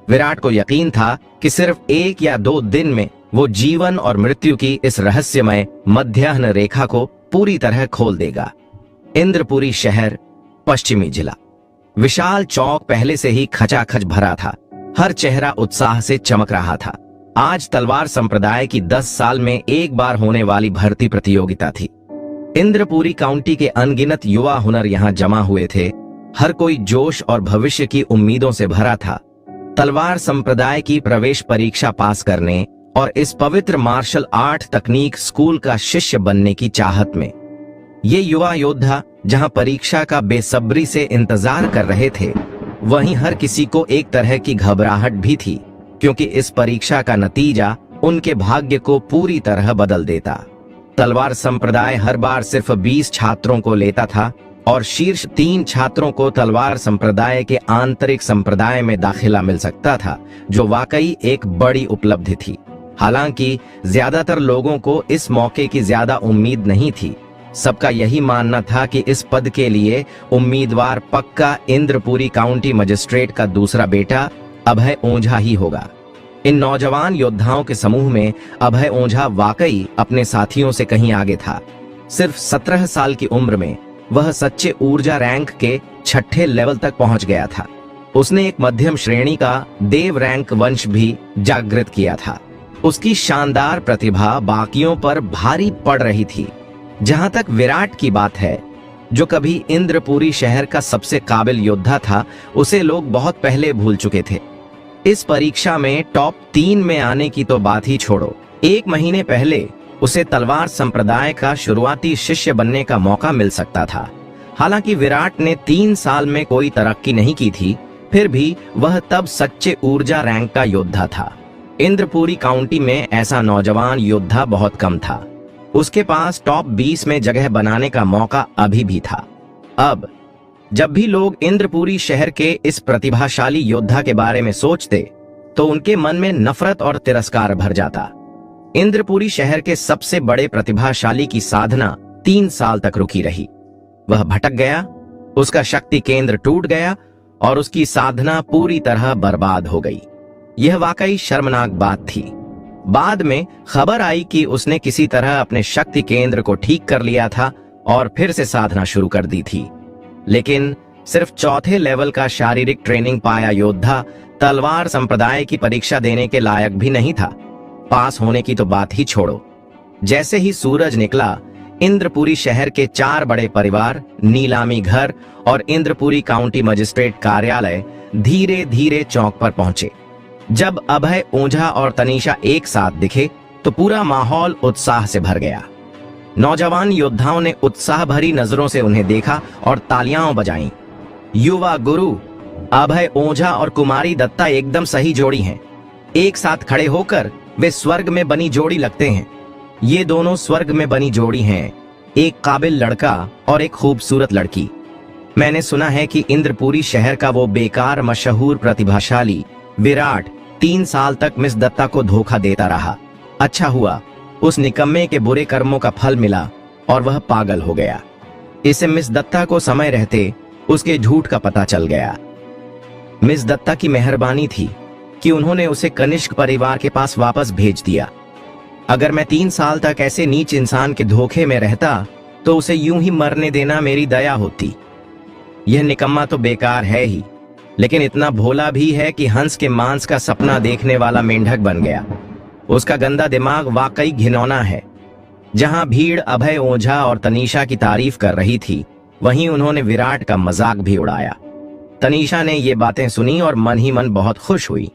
विराट को यकीन था कि सिर्फ 1 या 2 दिन में वो जीवन और मृत्यु की इस रहस्यमय मध्याह्न रेखा को पूरी तरह खोल देगा। इंद्रपुरी शहर, पश्चिमी जिला। विशाल चौक पहले से ही खचाखच भरा था। हर चेहरा उत्साह से चमक रहा था। आज तलवार संप्रदाय की 10 साल में एक बार होने वाली भर्ती प्रतियोगिता थी। इंद्रपुरी काउंटी के अनगिनत युवा हुनर यहाँ जमा हुए थे। हर कोई जोश और भविष्य की उम्मीदों से भरा था। तलवार संप्रदाय की प्रवेश परीक्षा पास करने और इस पवित्र मार्शल आर्ट तकनीक स्कूल का शिष्य बनने की चाहत में ये युवा योद्धा जहां परीक्षा का बेसब्री से इंतजार कर रहे थे, वहीं हर किसी को एक तरह की घबराहट भी थी, क्योंकि इस परीक्षा का नतीजा उनके भाग्य को पूरी तरह बदल देता। तलवार संप्रदाय हर बार सिर्फ 20 छात्रों को लेता था और शीर्ष 3 छात्रों को तलवार संप्रदाय के आंतरिक संप्रदाय में दाखिला मिल सकता था, जो वाकई एक बड़ी उपलब्धि थी। हालांकि ज्यादातर लोगों को इस मौके की ज्यादा उम्मीद नहीं थी। सबका यही मानना था कि इस पद के लिए उम्मीदवार पक्का इंद्रपुरी काउंटी मजिस्ट्रेट का दूसरा बेटा अभय ओझा ही होगा। इन नौजवान योद्धाओं के समूह में अभय ओझा वाकई अपने साथियों से कहीं आगे था। सिर्फ 17 साल की उम्र में वह सच्चे ऊर्जा रैंक के 6ठे लेवल तक पहुंच गया था। उसने एक मध्यम श्रेणी का देव रैंक वंश भी जागृत किया था। उसकी शानदार प्रतिभा बाकियों पर भारी पड़ रही थी। जहां तक विराट की बात है, जो कभी इंद्रपुरी शहर का सबसे काबिल योद्धा था, उसे लोग बहुत पहले भूल चुके थे। इस परीक्षा में टॉप 3 में आने की तो बात ही छोड़ो, 1 महीने पहले उसे तलवार संप्रदाय का शुरुआती शिष्य बनने का मौका मिल सकता था। हालांकि विराट ने 3 साल में कोई तरक्की नहीं की थी, फिर भी वह तब सच्चे ऊर्जा रैंक का योद्धा था। इंद्रपुरी काउंटी में ऐसा नौजवान योद्धा बहुत कम था। उसके पास टॉप 20 में जगह बनाने का मौका अभी भी था। अब जब भी लोग इंद्रपुरी शहर के इस प्रतिभाशाली योद्धा के बारे में सोचते, तो उनके मन में नफरत और तिरस्कार भर जाता। इंद्रपुरी शहर के सबसे बड़े प्रतिभाशाली की साधना 3 साल तक रुकी रही। वह भटक गया, उसका शक्ति केंद्र टूट गया और उसकी साधना पूरी तरह बर्बाद हो गई। यह वाकई शर्मनाक बात थी। बाद में खबर आई कि उसने किसी तरह अपने शक्ति केंद्र को ठीक कर लिया था और फिर से साधना शुरू कर दी थी। लेकिन सिर्फ 4थे लेवल का शारीरिक ट्रेनिंग पाया योद्धा तलवार संप्रदाय की परीक्षा देने के लायक भी नहीं था। पास होने की तो बात ही छोड़ो। जैसे ही सूरज निकला, इंद्रपुरी शहर के 4 बड़े परिवार, नीलामी घर और इंद्रपुरी काउंटी मजिस्ट्रेट कार्यालय धीरे धीरे चौक पर पहुंचे। जब अभय, ओझा और तनीषा एक साथ दिखे तो पूरा माहौल उत्साह से भर गया। नौजवान योद्धाओं ने उत्साह भरी नजरों से उन्हें देखा और तालियां बजाईं। युवा गुरु अभय, ओझा और कुमारी दत्ता एकदम सही जोड़ी हैं। एक साथ खड़े होकर वे स्वर्ग में बनी जोड़ी लगते हैं। ये दोनों स्वर्ग में बनी जोड़ी हैं, एक काबिल लड़का और एक खूबसूरत लड़की। मैंने सुना है कि इंद्रपुरी शहर का वो बेकार मशहूर प्रतिभाशाली विराट 3 साल तक मिस दत्ता को धोखा देता रहा। अच्छा हुआ उस निकम्मे के बुरे कर्मों का फल मिला और वह पागल हो गया। इसे मिस दत्ता को समय रहते उसके झूठ का पता चल गया। मिस दत्ता की मेहरबानी थी कि उन्होंने उसे कनिष्क परिवार के पास वापस भेज दिया। अगर मैं 3 साल तक ऐसे नीच इंसान के धोखे में रहता तो उसे यूं ही मरने देना मेरी दया होती। यह निकम्मा तो बेकार है ही, लेकिन इतना भोला भी है कि हंस के मांस का सपना देखने वाला मेंढक बन गया। उसका गंदा दिमाग वाकई घिनौना है। जहां भीड़ अभय, ओझा और तनीषा की तारीफ कर रही थी, वहीं उन्होंने विराट का मजाक भी उड़ाया। तनीषा ने ये बातें सुनी और मन ही मन बहुत खुश हुई।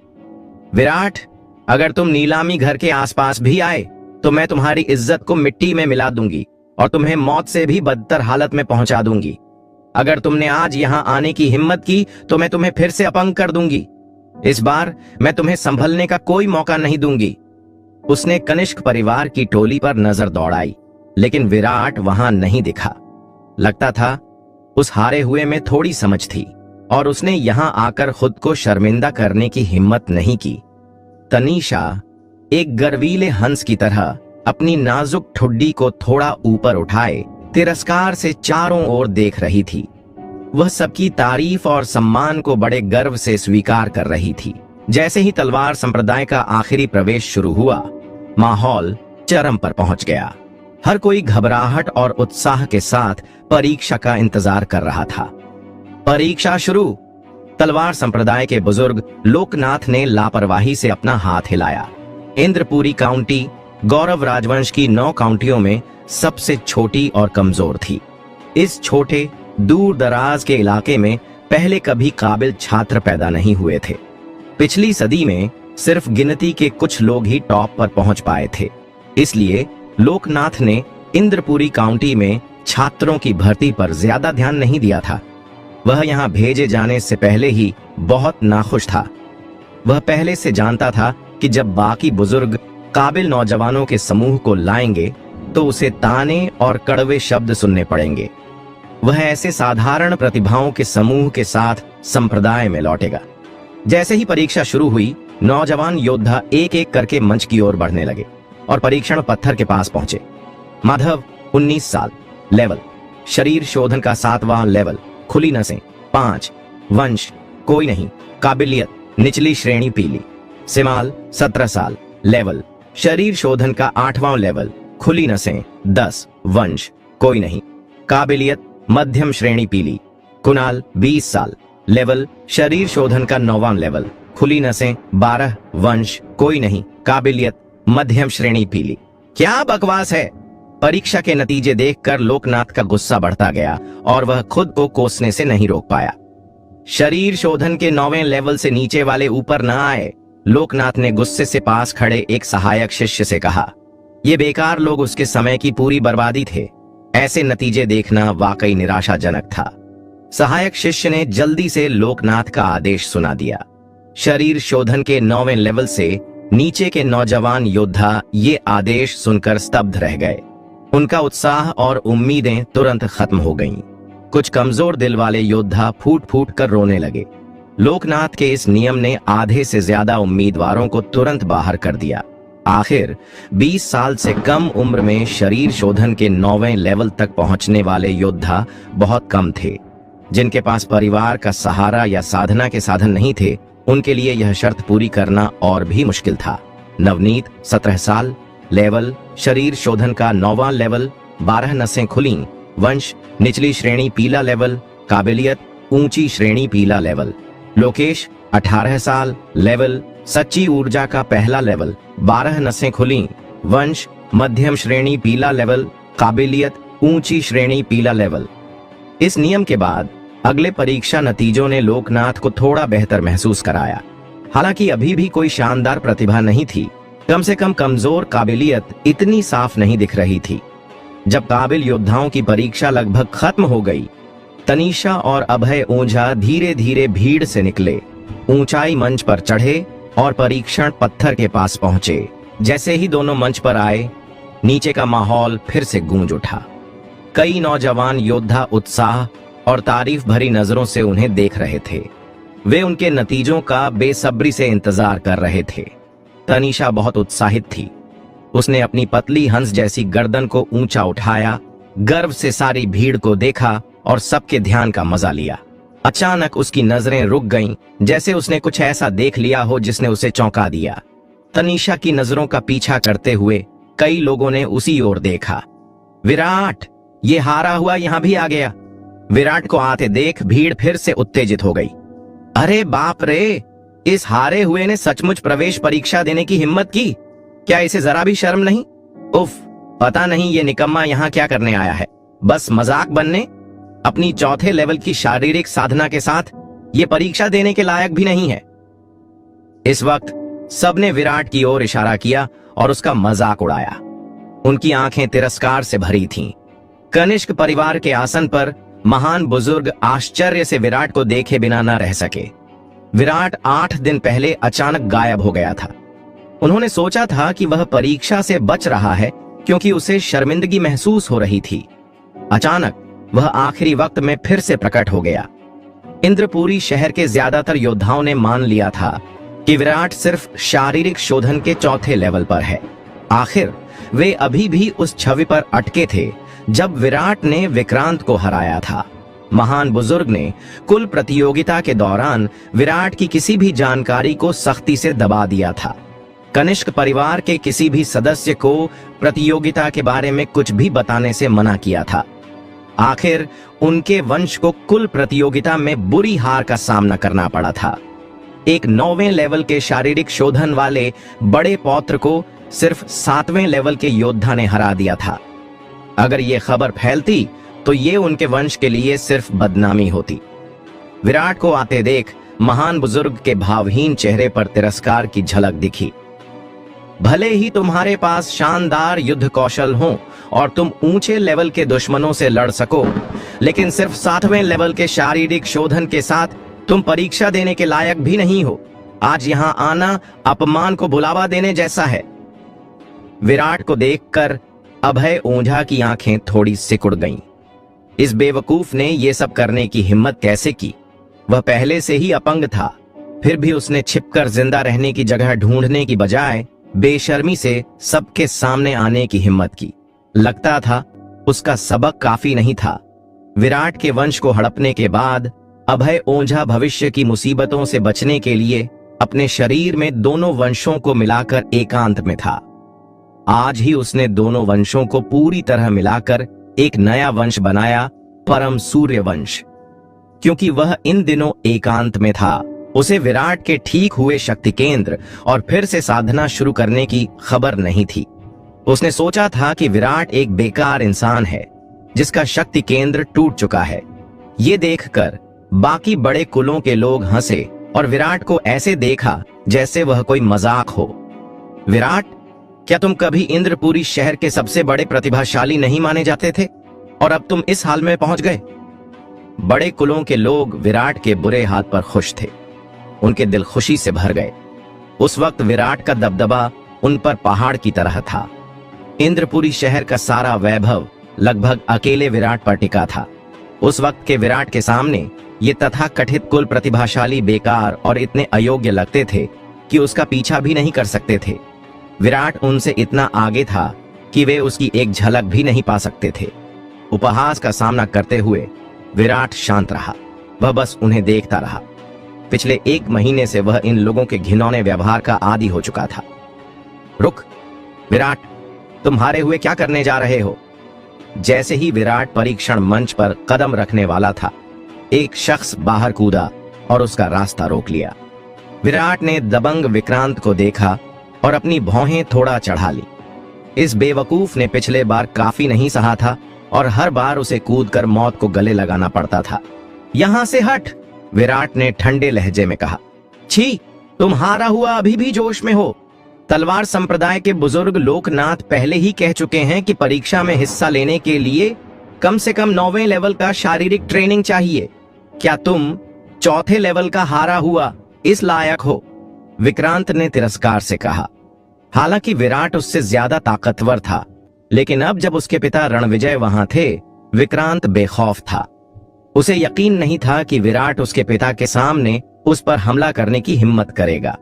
विराट, अगर तुम नीलामी घर के आसपास भी आए तो मैं तुम्हारी इज्जत को मिट्टी में मिला दूंगी और तुम्हें मौत से भी बदतर हालत में पहुंचा दूंगी। अगर तुमने आज यहां आने की हिम्मत की तो मैं तुम्हें फिर से अपंग कर दूंगी। इस बार मैं तुम्हें संभलने का कोई मौका नहीं दूंगी। उसने कनिष्क परिवार की टोली पर नजर दौड़ाई, लेकिन विराट वहां नहीं दिखा। लगता था उस हारे हुए में थोड़ी समझ थी और उसने यहां आकर खुद को शर्मिंदा करने की हिम्मत नहीं की। तनीषा एक गर्वीले हंस की तरह अपनी नाजुक ठुड्डी को थोड़ा ऊपर उठाए तिरस्कार से चारों ओर देख रही थी। वह सबकी तारीफ और सम्मान को बड़े गर्व से स्वीकार कर रही थी। जैसे ही तलवार संप्रदाय का आखिरी प्रवेश शुरू हुआ, माहौल चरम पर पहुंच गया। हर कोई घबराहट और उत्साह के साथ परीक्षा का इंतजार कर रहा था। परीक्षा शुरू। तलवार संप्रदाय के बुजुर्ग लोकनाथ ने लापरवाही से अपना हाथ हिलाया। इंद्रपुरी काउंटी गौरव राजवंश की 9 काउंटियों में सबसे छोटी और कमजोर थी। इस छोटे दूर दराज के इलाके में पहले कभी काबिल छात्र पैदा नहीं हुए थे। पिछली सदी में सिर्फ गिनती के कुछ लोग ही टॉप पर पहुंच पाए थे। इसलिए लोकनाथ ने इंद्रपुरी काउंटी में छात्रों की भर्ती पर ज्यादा ध्यान नहीं दिया था। वह यहां भेजे जाने से पहले ही बहुत नाखुश था। वह पहले से जानता था कि जब बाकी बुजुर्ग काबिल नौजवानों के समूह को लाएंगे तो उसे ताने और कड़वे शब्द सुनने पड़ेंगे। वह ऐसे साधारण प्रतिभाओं के समूह के साथ संप्रदाय में लौटेगा। जैसे ही परीक्षा शुरू हुई, नौजवान योद्धा एक एक करके मंच की ओर बढ़ने लगे और परीक्षण पत्थर के पास पहुंचे। माधव 19 साल, लेवल शरीर शोधन का 7वां लेवल, खुली नसें 5, वंश कोई नहीं, काबिलियत निचली श्रेणी पीली। सिमाल 17 साल, लेवल शरीर शोधन का 8वां लेवल, खुली नसें 10, वंश कोई नहीं, काबिलियत मध्यम श्रेणी पीली। कुणाल 20 साल, लेवल शरीर शोधन का 9वां लेवल, खुली नसें 12, वंश कोई नहीं, काबिलियत मध्यम श्रेणी पीली। क्या बकवास है। परीक्षा के नतीजे देखकर लोकनाथ का गुस्सा बढ़ता गया और वह खुद को कोसने से नहीं रोक पाया। शरीर शोधन के 9वें लेवल से नीचे वाले ऊपर न आए। लोकनाथ ने गुस्से से पास खड़े एक सहायक शिष्य से कहा। ये बेकार लोग उसके समय की पूरी बर्बादी थे। ऐसे नतीजे देखना वाकई निराशाजनक था। सहायक शिष्य ने जल्दी से लोकनाथ का आदेश सुना दिया। शरीर शोधन के 9वें लेवल से नीचे के नौजवान योद्धा ये आदेश सुनकर स्तब्ध रह गए। उनका उत्साह और उम्मीदें तुरंत खत्म हो गईं। कुछ कमजोर दिल वाले योद्धा फूट फूट कर रोने लगे। लोकनाथ के इस नियम ने आधे से ज्यादा उम्मीदवारों को तुरंत बाहर कर दिया। आखिर 20 साल से कम उम्र में शरीर शोधन के 9वें लेवल तक पहुंचने वाले योद्धा बहुत कम थे। जिनके पास परिवार का सहारा या साधना के साधन नहीं थे, उनके लिए यह शर्त पूरी करना और भी मुश्किल था। नवनीत 17 साल, लेवल शरीर शोधन का 9वां लेवल, 12 नसें खुली, वंश निचली श्रेणी पीला लेवल, काबिलियत ऊंची श्रेणी पीला लेवल। लोकेश 18 साल, लेवल सच्ची ऊर्जा का पहला लेवल, 12 नसें खुली, वंश मध्यम श्रेणी पीला लेवल, काबिलियत ऊंची श्रेणी पीला लेवल। इस नियम के बाद अगले परीक्षा नतीजों ने लोकनाथ को थोड़ा बेहतर महसूस कराया। हालांकि अभी भी कोई शानदार प्रतिभा नहीं थी, कम से कम कमजोर काबिलियत इतनी साफ नहीं दिख रही थी। जब काबिल योद्धाओं की परीक्षा लगभग खत्म हो गई, तनीषा और अभय ओझा धीरे धीरे भीड़ से निकले, ऊंचाई मंच पर चढ़े और परीक्षण पत्थर के पास पहुंचे। जैसे ही दोनों मंच पर आए, नीचे का माहौल फिर से गूंज उठा। कई नौजवान योद्धा उत्साह और तारीफ भरी नजरों से उन्हें देख रहे थे। वे उनके नतीजों का बेसब्री से इंतजार कर रहे थे। तनीषा बहुत उत्साहित थी। उसने अपनी पतली हंस जैसी गर्दन को ऊंचा उठाया, गर्व से सारी भीड़ को देखा और सबके ध्यान का मजा लिया। अचानक उसकी नजरें रुक गईं, जैसे उसने कुछ ऐसा देख लिया हो जिसने उसे चौंका दिया। तनीषा की नजरों का पीछा करते हुए कई लोगों ने उसी ओर देखा। विराट, ये हारा हुआ यहां भी आ गया। विराट को आते देख भीड़ फिर से उत्तेजित हो गई। अरे बाप रे, इस हारे हुए ने सचमुच प्रवेश परीक्षा देने की हिम्मत की। क्या इसे जरा भी शर्म नहीं? उफ, पता नहीं ये निकम्मा यहाँ क्या करने आया है। बस मजाक बनने? अपनी चौथे लेवल की शारीरिक साधना के साथ ये परीक्षा देने के लायक भी नहीं है। इस वक्त सबने विराट की ओर इशारा किया और उसका मजाक उड़ाया। उनकी आंखें तिरस्कार से भरी थीं। कनिष्क परिवार के आसन पर महान बुजुर्ग आश्चर्य से विराट को देखे बिना न रह सके। विराट 8 दिन पहले अचानक गायब हो गया था। उन्होंने सोचा था कि वह परीक्षा से बच रहा है क्योंकि उसे शर्मिंदगी महसूस हो रही थी। अचानक वह आखिरी वक्त में फिर से प्रकट हो गया। इंद्रपुरी शहर के ज्यादातर योद्धाओं ने मान लिया था कि विराट सिर्फ शारीरिक शोधन के चौथे लेवल पर है। आखिर वे अभी भी उस छवि पर अटके थे जब विराट ने विक्रांत को हराया था। महान बुजुर्ग ने कुल प्रतियोगिता के दौरान विराट की किसी भी जानकारी को सख्ती से दबा दिया था। कनिष्क परिवार के किसी भी सदस्य को प्रतियोगिता के बारे में कुछ भी बताने से मना किया था। आखिर उनके वंश को कुल प्रतियोगिता में बुरी हार का सामना करना पड़ा था। एक 9वें लेवल के शारीरिक शोधन वाले बड़े पौत्र को सिर्फ 7वें लेवल के योद्धा ने हरा दिया था। अगर ये खबर फैलती तो ये उनके वंश के लिए सिर्फ बदनामी होती। विराट को आते देख महान बुजुर्ग के भावहीन चेहरे पर तिरस्कार की झलक दिखी। भले ही तुम्हारे पास शानदार युद्ध कौशल हो और तुम ऊंचे लेवल के दुश्मनों से लड़ सको, लेकिन सिर्फ 7वें लेवल के शारीरिक शोधन के साथ तुम परीक्षा देने के लायक भी नहीं हो। आज यहां आना अपमान को बुलावा देने जैसा है। विराट को देखकर अभय ओझा की आंखें थोड़ी सिकुड़ गईं। इस बेवकूफ ने यह सब करने की हिम्मत कैसे की? वह पहले से ही अपंग था, फिर भी उसने छिपकर जिंदा रहने की जगह ढूंढने की बजाय बेशर्मी से सबके सामने आने की हिम्मत की। लगता था उसका सबक काफी नहीं था। विराट के वंश को हड़पने के बाद अभय ओझा भविष्य की मुसीबतों से बचने के लिए अपने शरीर में दोनों वंशों को मिलाकर एकांत में था। आज ही उसने दोनों वंशों को पूरी तरह मिलाकर एक नया वंश बनाया, परम सूर्य वंश। क्योंकि वह इन दिनों एकांत में था। उसे विराट के ठीक हुए शक्ति केंद्र और फिर से साधना शुरू करने की खबर नहीं थी। उसने सोचा था कि विराट एक बेकार इंसान है जिसका शक्ति केंद्र टूट चुका है। ये देखकर बाकी बड़े कुलों के लोग हंसे और विराट को ऐसे देखा जैसे वह कोई मजाक हो। विराट, क्या तुम कभी इंद्रपुरी शहर के सबसे बड़े प्रतिभाशाली नहीं माने जाते थे और अब तुम इस हाल में पहुंच गए? बड़े कुलों के लोग विराट के बुरे हाथ पर खुश थे। उनके दिल खुशी से भर गए। उस वक्त विराट का दबदबा उन पर पहाड़ की तरह था। इंद्रपुरी शहर का सारा वैभव लगभग अकेले विराट पर टिका था। उस वक्त के विराट के सामने ये तथाकथित कुल प्रतिभाशाली बेकार और इतने अयोग्य लगते थे कि उसका पीछा भी नहीं कर सकते थे। विराट उनसे इतना आगे था कि वे उसकी एक झलक भी नहीं पा सकते थे। उपहास का सामना करते हुए विराट शांत रहा। वह बस उन्हें देखता रहा। पिछले 1 महीने से वह इन लोगों के घिनौने व्यवहार का आदी हो चुका था। रुक विराट, तुम हारे हुए क्या करने जा रहे हो? जैसे ही विराट परीक्षण मंच पर कदम रखने वाला था, एक शख्स बाहर कूदा और उसका रास्ता रोक लिया। विराट ने दबंग विक्रांत को देखा और अपनी भौहें थोड़ा चढ़ा ली। इस बेवकूफ ने पिछले बार काफी नहीं सहा था और हर बार उसे कूदकर मौत को गले लगाना पड़ता था। यहां से हट, विराट ने ठंडे लहजे में कहा। छी, तुम हारा हुआ अभी भी जोश में हो। तलवार संप्रदाय के बुजुर्ग लोकनाथ पहले ही कह चुके हैं कि परीक्षा में हिस्सा लेने के लिए कम से कम 9वें लेवल का शारीरिक ट्रेनिंग चाहिए। क्या तुम 4थे लेवल का हारा हुआ इस लायक हो? विक्रांत ने तिरस्कार से कहा। हालांकि विराट उससे ज्यादा ताकतवर था, लेकिन अब जब उसके पिता रणविजय वहां थे, विक्रांत बेखौफ था। उसे यकीन नहीं था कि विराट उसके पिता के सामने उस पर हमला करने की हिम्मत करेगा।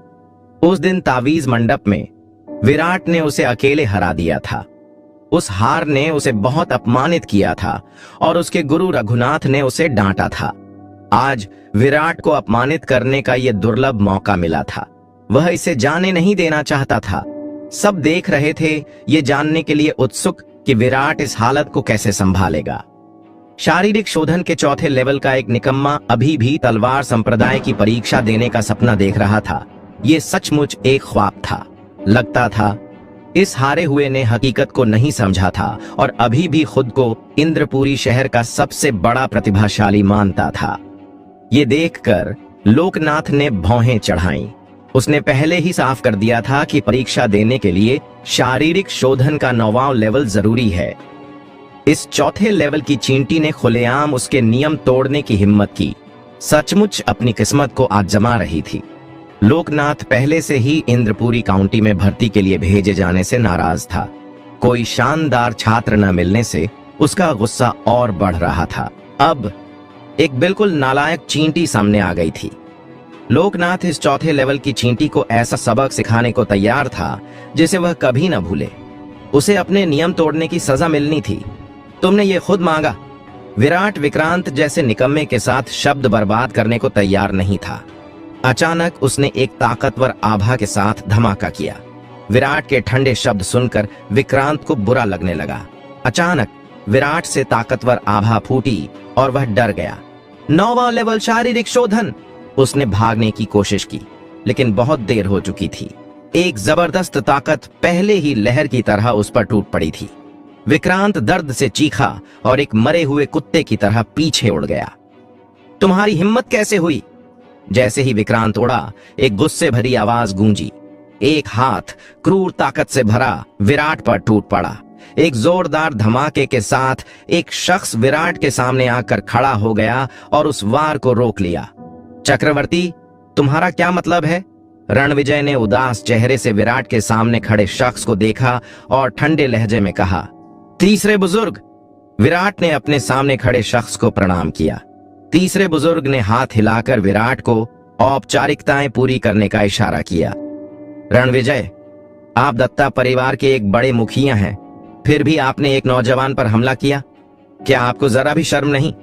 उस दिन तावीज मंडप में विराट ने उसे अकेले हरा दिया था। उस हार ने उसे बहुत अपमानित किया था और उसके गुरु रघुनाथ ने उसे डांटा था। आज विराट को अपमानित करने का यह दुर्लभ मौका मिला था। वह इसे जाने नहीं देना चाहता था। सब देख रहे थे, ये जानने के लिए उत्सुक कि विराट इस हालत को कैसे संभालेगा। शारीरिक शोधन के 4थे लेवल का एक निकम्मा अभी भी तलवार संप्रदाय की परीक्षा देने का सपना देख रहा था। ये सचमुच एक ख्वाब था। लगता था इस हारे हुए ने हकीकत को नहीं समझा था और अभी भी खुद को इंद्रपुरी शहर का सबसे बड़ा प्रतिभाशाली मानता था। ये देखकर लोकनाथ ने भौहें चढ़ाईं। उसने पहले ही साफ कर दिया था कि परीक्षा देने के लिए शारीरिक शोधन का 9वां लेवल जरूरी है। इस 4थे लेवल की चींटी ने खुलेआम उसके नियम तोड़ने की हिम्मत की। सचमुच अपनी किस्मत को आजमा रही थी। लोकनाथ पहले से ही इंद्रपुरी काउंटी में भर्ती के लिए भेजे जाने से नाराज था। कोई शानदार छात्र न मिलने से उसका गुस्सा और बढ़ रहा था। अब एक बिल्कुल नालायक चींटी सामने आ गई थी। लोकनाथ इस 4थे लेवल की चींटी को ऐसा सबक सिखाने को तैयार था जिसे वह कभी न भूले। उसे अपने नियम तोड़ने की सजा मिलनी थी। तुमने ये खुद मांगा। विराट विक्रांत जैसे निकम्मे के साथ शब्द बर्बाद करने को तैयार नहीं था। अचानक उसने एक ताकतवर आभा के साथ धमाका किया। विराट के ठंडे शब्द सुनकर विक्रांत को बुरा लगने लगा। अचानक विराट से ताकतवर आभा फूटी और वह डर गया। 9वां लेवल शारीरिक शोधन। उसने भागने की कोशिश की, लेकिन बहुत देर हो चुकी थी। एक जबरदस्त ताकत पहले ही लहर की तरह उस पर टूट पड़ी थी। विक्रांत दर्द से चीखा और एक मरे हुए कुत्ते की तरह पीछे उड़ गया। तुम्हारी हिम्मत कैसे हुई? जैसे ही विक्रांत उड़ा, एक गुस्से भरी आवाज गूंजी। एक हाथ क्रूर ताकत से भरा विराट पर टूट पड़ा। एक जोरदार धमाके के साथ एक शख्स विराट के सामने आकर खड़ा हो गया और उस वार को रोक लिया। चक्रवर्ती, तुम्हारा क्या मतलब है? रणविजय ने उदास चेहरे से विराट के सामने खड़े शख्स को देखा और ठंडे लहजे में कहा, तीसरे बुजुर्ग। विराट ने अपने सामने खड़े शख्स को प्रणाम किया। तीसरे बुजुर्ग ने हाथ हिलाकर विराट को औपचारिकताएं पूरी करने का इशारा किया। रणविजय, आप दत्ता परिवार के एक बड़े मुखिया हैं, फिर भी आपने एक नौजवान पर हमला किया। क्या आपको जरा भी शर्म नहीं?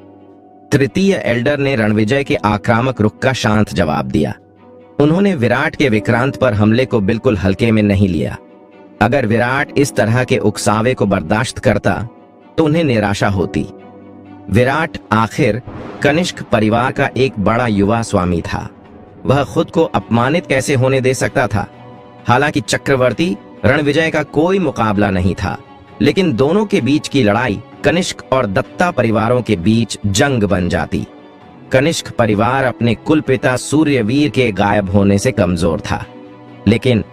तृतीय एल्डर ने रणविजय के आक्रामक रुख का शांत जवाब दिया। उन्होंने विराट के विक्रांत पर हमले को बिल्कुल हल्के में नहीं लिया। अगर विराट इस तरह के उकसावे को बर्दाश्त करता तो उन्हें निराशा होती। विराट आखिर कनिष्क परिवार का एक बड़ा युवा स्वामी था। वह खुद को अपमानित कैसे होने दे सकता था? हालांकि चक्रवर्ती रणविजय का कोई मुकाबला नहीं था, लेकिन दोनों के बीच की लड़ाई कनिष्क और दत्ता परिवारों के बीच जंग बन जाती। कनिष्क परिवार अपने कुल पिता सूर्यवीर के गायब होने से कमजोर था, लेकिन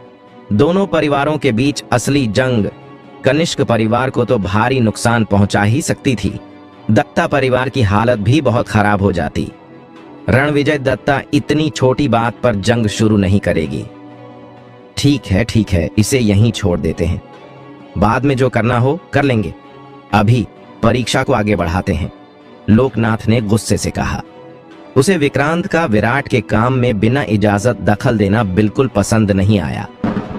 दोनों परिवारों के बीच असली जंग कनिष्क परिवार को तो भारी नुकसान पहुंचा ही सकती थी। दत्ता परिवार की हालत भी बहुत खराब हो जाती। रणविजय दत्ता इतनी छोटी बात पर जंग शुरू नहीं करेगी। ठीक है, इसे यहीं छोड़ देते हैं, बाद में जो करना हो कर लेंगे। अभी परीक्षा को आगे बढ़ाते हैं, लोकनाथ ने गुस्से से कहा। उसे विक्रांत का विराट के काम में बिना इजाजत दखल देना बिल्कुल पसंद नहीं आया।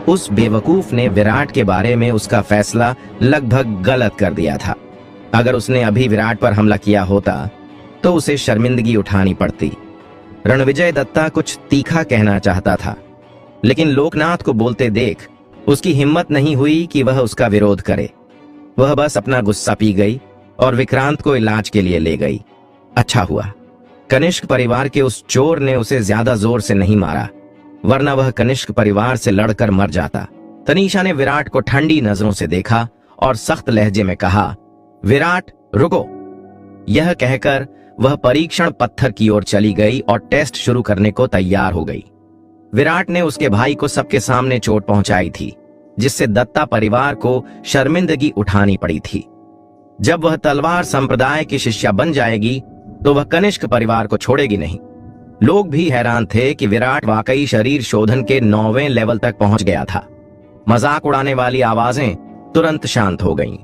उस बेवकूफ ने विराट के बारे में उसका फैसला लगभग गलत कर दिया था। अगर उसने अभी विराट पर हमला किया होता तो उसे शर्मिंदगी उठानी पड़ती। रणविजय दत्ता कुछ तीखा कहना चाहता था, लेकिन लोकनाथ को बोलते देख उसकी हिम्मत नहीं हुई कि वह उसका विरोध करे। वह बस अपना गुस्सा पी गई और विक्रांत को इलाज के लिए ले गई। अच्छा हुआ कनिष्क परिवार के उस चोर ने उसे ज्यादा जोर से नहीं मारा, वरना वह कनिष्क परिवार से लड़कर मर जाता। तनीषा ने विराट को ठंडी नजरों से देखा और सख्त लहजे में कहा, विराट रुको। यह कहकर वह परीक्षण पत्थर की ओर चली गई और टेस्ट शुरू करने को तैयार हो गई। विराट ने उसके भाई को सबके सामने चोट पहुंचाई थी, जिससे दत्ता परिवार को शर्मिंदगी उठानी पड़ी थी। जब वह तलवार संप्रदाय की शिष्या बन जाएगी तो वह कनिष्क परिवार को छोड़ेगी नहीं। लोग भी हैरान थे कि विराट वाकई शरीर शोधन के 9वें लेवल तक पहुंच गया था। मजाक उड़ाने वाली आवाजें तुरंत शांत हो गईं।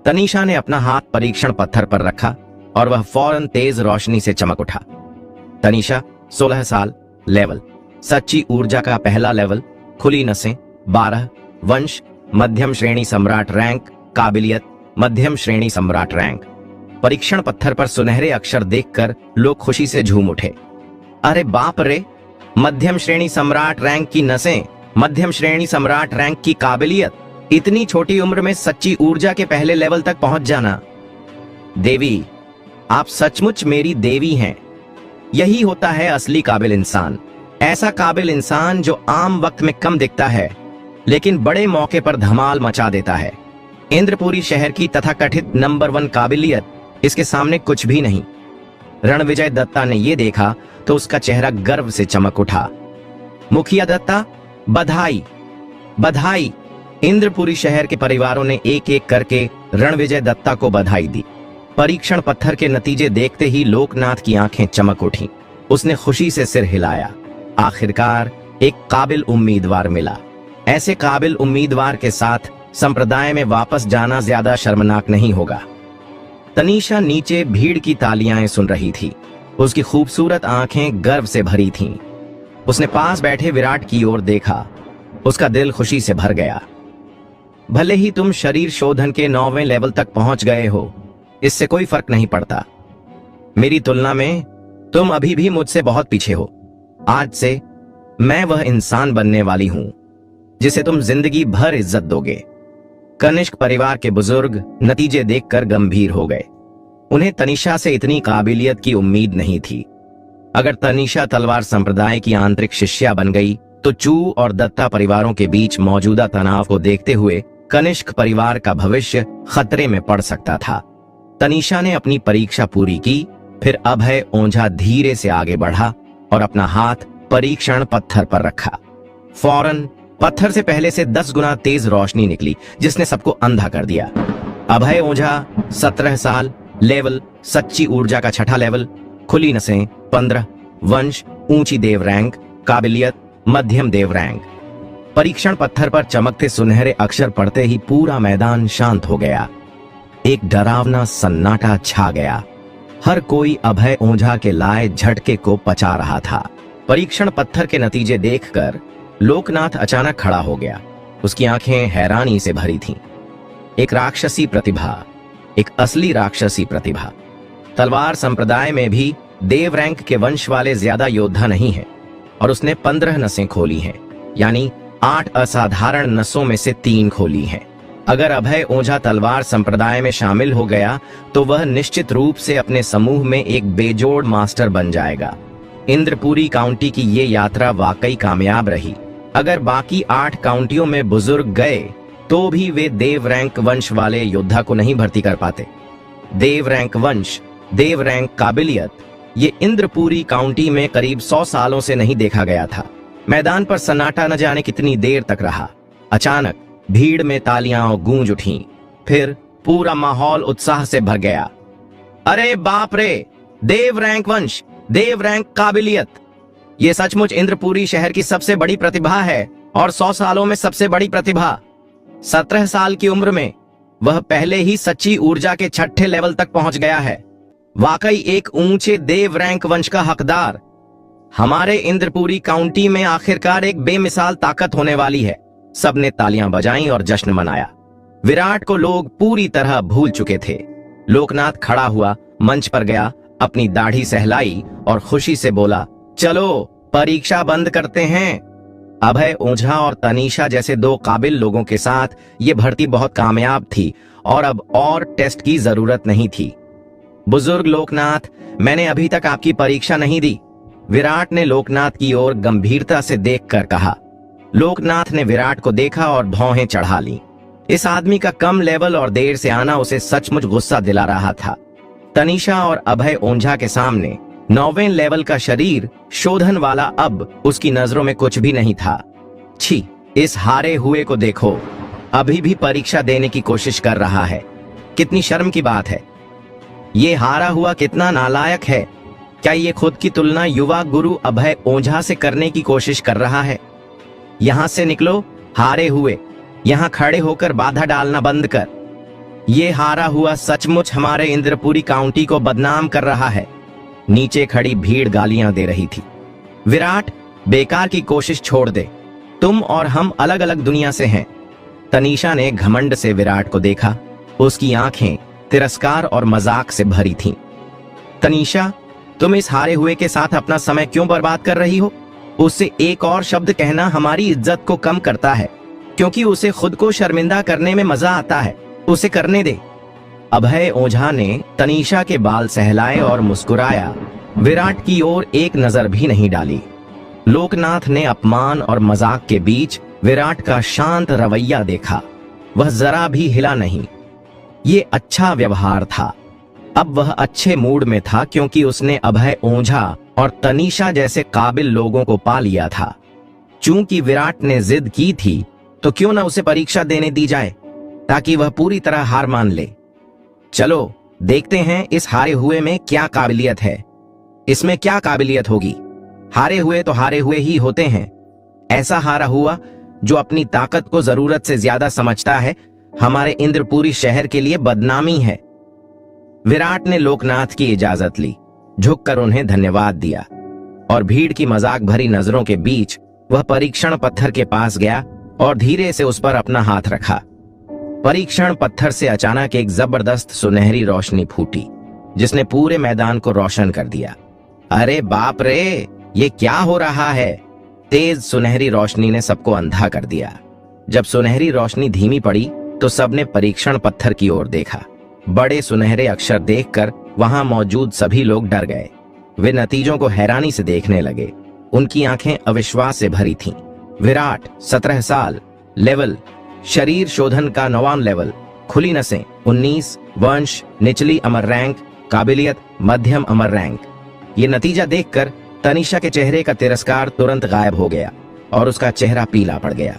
तनीषा ने अपना हाथ परीक्षण पत्थर पर रखा और वह फौरन तेज रोशनी से चमक उठा। तनीषा 16 साल, लेवल सच्ची ऊर्जा का पहला लेवल, खुली नसें 12, वंश मध्यम श्रेणी सम्राट रैंक, काबिलियत मध्यम श्रेणी सम्राट रैंक। परीक्षण पत्थर पर सुनहरे अक्षर देखकर लोग खुशी से झूम उठे। अरे बाप रे, मध्यम श्रेणी सम्राट रैंक की नसें, मध्यम श्रेणी सम्राट रैंक की काबिलियत, इतनी छोटी उम्र में सच्ची ऊर्जा के पहले लेवल तक पहुंच जाना। देवी, आप सचमुच मेरी देवी हैं। यही होता है असली काबिल इंसान। ऐसा काबिल इंसान जो आम वक्त में कम दिखता है, लेकिन बड़े मौके पर धमाल मचा देता है। इंद्रपुरी शहर की तथाकथित नंबर 1 काबिलियत इसके सामने कुछ भी नहीं। रणविजय दत्ता ने यह देखा तो उसका चेहरा गर्व से चमक उठा। मुखिया दत्ता, बधाई बधाई। इंद्रपुरी शहर के परिवारों ने एक एक करके रणविजय दत्ता को बधाई दी। परीक्षण पत्थर के नतीजे देखते ही लोकनाथ की आंखें चमक उठी। उसने खुशी से सिर हिलाया। आखिरकार एक काबिल उम्मीदवार मिला। ऐसे काबिल उम्मीदवार के साथ संप्रदाय में वापस जाना ज्यादा शर्मनाक नहीं होगा। तनीषा नीचे भीड़ की तालियां सुन रही थी। उसकी खूबसूरत आंखें गर्व से भरी थीं। उसने पास बैठे विराट की ओर देखा। उसका दिल खुशी से भर गया। भले ही तुम शरीर शोधन के 9वें लेवल तक पहुंच गए हो, इससे कोई फर्क नहीं पड़ता। मेरी तुलना में तुम अभी भी मुझसे बहुत पीछे हो। आज से मैं वह इंसान बनने वाली हूं जिसे तुम जिंदगी भर इज्जत दोगे। कनिष्क परिवार के बुजुर्ग नतीजे देखकर गंभीर हो गए। उन्हें तनीषा से इतनी काबिलियत की उम्मीद नहीं थी। अगर तनीषा तलवार संप्रदाय की आंतरिक शिष्या बन गई तो चू और दत्ता परिवारों के बीच मौजूदा तनाव को देखते हुए कनिष्क परिवार का भविष्य खतरे में पड़ सकता था। तनीषा ने अपनी परीक्षा पूरी की। फिर अभय ओझा धीरे से आगे बढ़ा और अपना हाथ परीक्षण पत्थर पर रखा। फौरन पत्थर से पहले से 10 गुना तेज रोशनी निकली, जिसने सबको अंधा कर दिया। अभय ओझा 17 साल, लेवल सच्ची ऊर्जा का 6ठा लेवल, खुली नसें 15, वंश ऊंची देव रैंक, काबिलियत मध्यम देव रैंक। परीक्षण पत्थर पर चमकते सुनहरे अक्षर पढ़ते ही पूरा मैदान शांत हो गया। एक डरावना सन्नाटा छा गया। हर कोई अभय ओझा के लाए झटके को पचा रहा था। परीक्षण पत्थर के नतीजे देखकर लोकनाथ अचानक खड़ा हो गया। उसकी आंखें हैरानी से भरी थीं। एक राक्षसी प्रतिभा, एक असली राक्षसी प्रतिभा। तलवार संप्रदाय में भी देव रैंक के वंश वाले ज्यादा योद्धा नहीं हैं, और उसने 15 नसें खोली हैं, यानी 8 असाधारण नसों में से 3 खोली हैं। अगर अभय ओझा तलवार संप्रदाय में शामिल हो गया तो वह निश्चित रूप से अपने समूह में एक बेजोड़ मास्टर बन जाएगा। इंद्रपुरी काउंटी की ये यात्रा वाकई कामयाब रही। अगर बाकी 8 काउंटियों में बुजुर्ग गए तो भी वे देव रैंक वंश वाले योद्धा को नहीं भर्ती कर पाते। देव रैंक वंश, देव रैंक काबिलियत, ये इंद्रपुरी काउंटी में करीब 100 सालों से नहीं देखा गया था। मैदान पर सन्नाटा न जाने कितनी देर तक रहा। अचानक भीड़ में तालियां गूंज उठीं। फिर पूरा माहौल उत्साह से भर गया। अरे बाप रे, देव रैंक वंश, देव रैंक काबिलियत, ये सचमुच इंद्रपुरी शहर की सबसे बड़ी प्रतिभा है और 100 सालों में सबसे बड़ी प्रतिभा। 17 साल की उम्र में वह पहले ही सच्ची ऊर्जा के 6ठे लेवल तक पहुंच गया है। वाकई एक ऊंचे देव रैंक वंश का हकदार। हमारे इंद्रपुरी काउंटी में आखिरकार एक बेमिसाल ताकत होने वाली है। सबने तालियां बजाईं और जश्न मनाया। विराट को लोग पूरी तरह भूल चुके थे। लोकनाथ खड़ा हुआ, मंच पर गया, अपनी दाढ़ी सहलाई और खुशी से बोला, चलो परीक्षा बंद करते हैं। अभय ओझा और तनीषा जैसे 2 काबिल लोगों के साथ ये भर्ती बहुत कामयाब थी और अब और टेस्ट की जरूरत नहीं थी। बुजुर्ग लोकनाथ, मैंने अभी तक आपकी परीक्षा नहीं दी। विराट ने लोकनाथ की ओर गंभीरता से देखकर कहा। लोकनाथ ने विराट को देखा और भौहें चढ़ा ली। इस आदमी का कम लेवल और देर से आना उसे सचमुच गुस्सा दिला रहा था। तनीषा और अभय ओझा के सामने 9वें लेवल का शरीर शोधन वाला अब उसकी नजरों में कुछ भी नहीं था। छी, इस हारे हुए को देखो, अभी भी परीक्षा देने की कोशिश कर रहा है। कितनी शर्म की बात है। ये हारा हुआ कितना नालायक है। क्या ये खुद की तुलना युवा गुरु अभय ओझा से करने की कोशिश कर रहा है? यहां से निकलो हारे हुए, यहां खड़े होकर बाधा डालना बंद कर। ये हारा हुआ सचमुच हमारे इंद्रपुरी काउंटी को बदनाम कर रहा है। नीचे खड़ी भीड़ गालियां दे रही थी। विराट, बेकार की कोशिश छोड़ दे, तुम और हम अलग अलग दुनिया से हैं। तनीषा ने घमंड से विराट को देखा। उसकी आंखें तिरस्कार और मजाक से भरी थीं। तनीषा, तुम इस हारे हुए के साथ अपना समय क्यों बर्बाद कर रही हो? उससे एक और शब्द कहना हमारी इज्जत को कम करता है, क्योंकि उसे खुद को शर्मिंदा करने में मजा आता है। उसे करने दे। अभय ओझा ने तनीषा के बाल सहलाए और मुस्कुराया। विराट की ओर एक नजर भी नहीं डाली। लोकनाथ ने अपमान और मजाक के बीच विराट का शांत रवैया देखा। वह जरा भी हिला नहीं। ये अच्छा व्यवहार था। अब वह अच्छे मूड में था क्योंकि उसने अभय ओझा और तनीषा जैसे काबिल लोगों को पा लिया था। चूंकि विराट ने जिद की थी तो क्यों न उसे परीक्षा देने दी जाए ताकि वह पूरी तरह हार मान ले। चलो देखते हैं इस हारे हुए में क्या काबिलियत है। इसमें क्या काबिलियत होगी? हारे हुए तो हारे हुए ही होते हैं। ऐसा हारा हुआ जो अपनी ताकत को जरूरत से ज्यादा समझता है, हमारे इंद्रपुरी शहर के लिए बदनामी है। विराट ने लोकनाथ की इजाजत ली, झुककर उन्हें धन्यवाद दिया और भीड़ की मजाक भरी नजरों के बीच वह परीक्षण पत्थर के पास गया और धीरे से उस पर अपना हाथ रखा। परीक्षण पत्थर से अचानक एक जबरदस्त सुनहरी रोशनी फूटी जिसने पूरे मैदान को रोशन कर दिया। अरे बाप रे, ये क्या हो रहा है? तेज सुनहरी रोशनी ने सबको अंधा कर दिया। जब सुनहरी रोशनी धीमी पड़ी तो सबने परीक्षण पत्थर की ओर देखा। बड़े सुनहरे अक्षर देखकर वहां मौजूद सभी लोग डर गए। वे नतीजों को हैरानी से देखने लगे। उनकी आंखें अविश्वास से भरी थीं। विराट 17 साल, लेवल शरीर शोधन का 9वां लेवल, खुली नसें 19, वंश निचली अमर रैंक, काबिलियत मध्यम अमर रैंक। ये नतीजा देखकर तनीषा के चेहरे का तिरस्कार तुरंत गायब हो गया और उसका चेहरा पीला पड़ गया।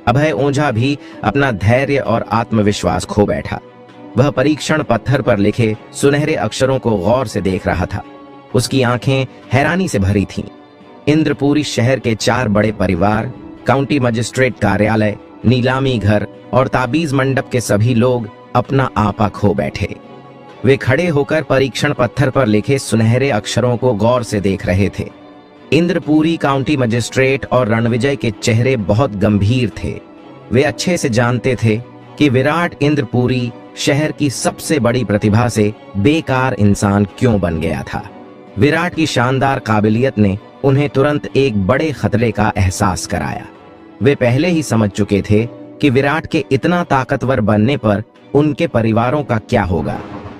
अभय ओझा भी अपना धैर्य और आत्मविश्वास खो बैठा। वह परीक्षण पत्थर पर लिखे सुनहरे अक्षरों को गौर से देख रहा था। उसकी आंखें हैरानी से भरी थीं। इंद्रपुरी शहर के 4 बड़े परिवार, काउंटी मजिस्ट्रेट कार्यालय, नीलामी घर और ताबीज मंडप के सभी लोग अपना आपा खो बैठे। वे खड़े होकर परीक्षण पत्थर पर लिखे सुनहरे अक्षरों को गौर से देख रहे थे। इंद्रपुरी काउंटी मजिस्ट्रेट और रणविजय के चेहरे बहुत गंभीर थे। वे अच्छे से जानते थे कि विराट इंद्रपुरी शहर की सबसे बड़ी प्रतिभा से बेकार इंसान क्यों बन गया था। विराट की शानदार काबिलियत ने उन्हें तुरंत एक बड़े खतरे का एहसास कराया। वे पहले ही समझ चुके थे कि विराट के इतना ताकतवर बनने पर उनके परिवारों का क्या होगा।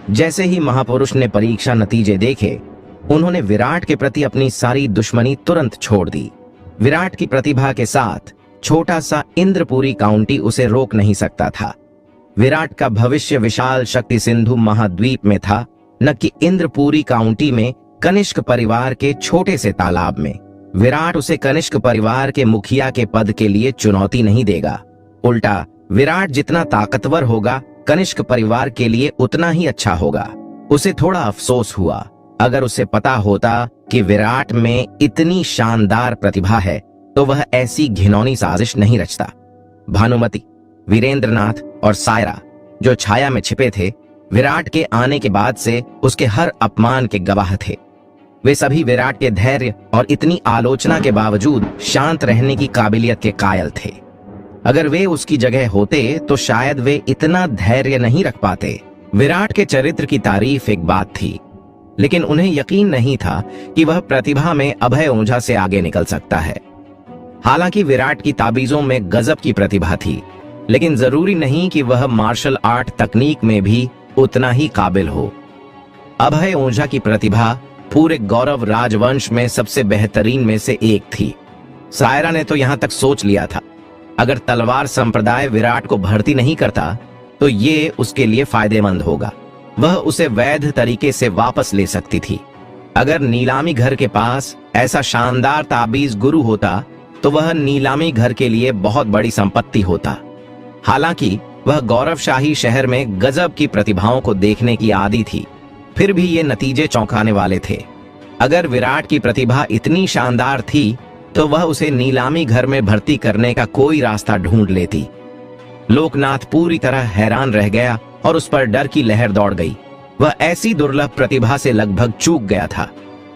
जैसे ही महापुरुष ने परीक्षा नतीजे देखे, उन्होंने विराट के प्रति अपनी सारी दुश्मनी तुरंत छोड़ दी। विराट की प्रतिभा के साथ छोटा सा इंद्रपुरी काउंटी उसे रोक नहीं सकता था। विराट का भविष्य विशाल शक्ति सिंधु महाद्वीप में था, न कि इंद्रपुरी काउंटी में कनिष्क परिवार के छोटे से तालाब में। विराट उसे कनिष्क परिवार के मुखिया के पद के लिए चुनौती नहीं देगा। उल्टा विराट जितना ताकतवर होगा, कनिष्क परिवार के लिए उतना ही अच्छा होगा। उसे थोड़ा अफसोस हुआ। अगर उसे पता होता कि विराट में इतनी शानदार प्रतिभा है तो वह ऐसी घिनौनी साजिश नहीं रचता। भानुमति, वीरेंद्रनाथ और सायरा जो छाया में छिपे थे, विराट के आने के बाद से उसके हर अपमान के गवाह थे। वे सभी विराट के धैर्य और इतनी आलोचना के बावजूद शांत रहने की काबिलियत के कायल थे। अगर वे उसकी जगह होते तो शायद वे इतना धैर्य नहीं रख पाते। विराट के चरित्र की तारीफ एक बात थी, लेकिन उन्हें यकीन नहीं था कि वह प्रतिभा में अभय ओझा से आगे निकल सकता है। हालांकि विराट की ताबीजों में गजब की प्रतिभा थी, लेकिन जरूरी नहीं कि वह मार्शल आर्ट तकनीक में भी उतना ही काबिल हो। अभय ओझा की प्रतिभा पूरे गौरव राजवंश में सबसे बेहतरीन में से एक थी। सायरा ने तो यहां तक सोच लिया था, अगर तलवार संप्रदाय विराट को भर्ती नहीं करता तो ये उसके लिए फायदेमंद होगा। वह उसे वैध तरीके से वापस ले सकती थी। अगर नीलामी घर के पास ऐसा शानदार ताबीज गुरु होता तो वह नीलामी घर के लिए बहुत बड़ी संपत्ति होता। हालांकि वह गौरवशाही शहर में गजब की प्रतिभाओं को देखने की आदी थी, फिर भी ये नतीजे चौंकाने वाले थे। अगर विराट की प्रतिभा इतनी शानदार थी तो वह उसे नीलामी घर में भर्ती करने का कोई रास्ता ढूंढ लेती। लोकनाथ पूरी तरह हैरान रह गया और उस पर डर की लहर दौड़ गई। वह ऐसी दुर्लभ प्रतिभा से लगभग चूक गया था।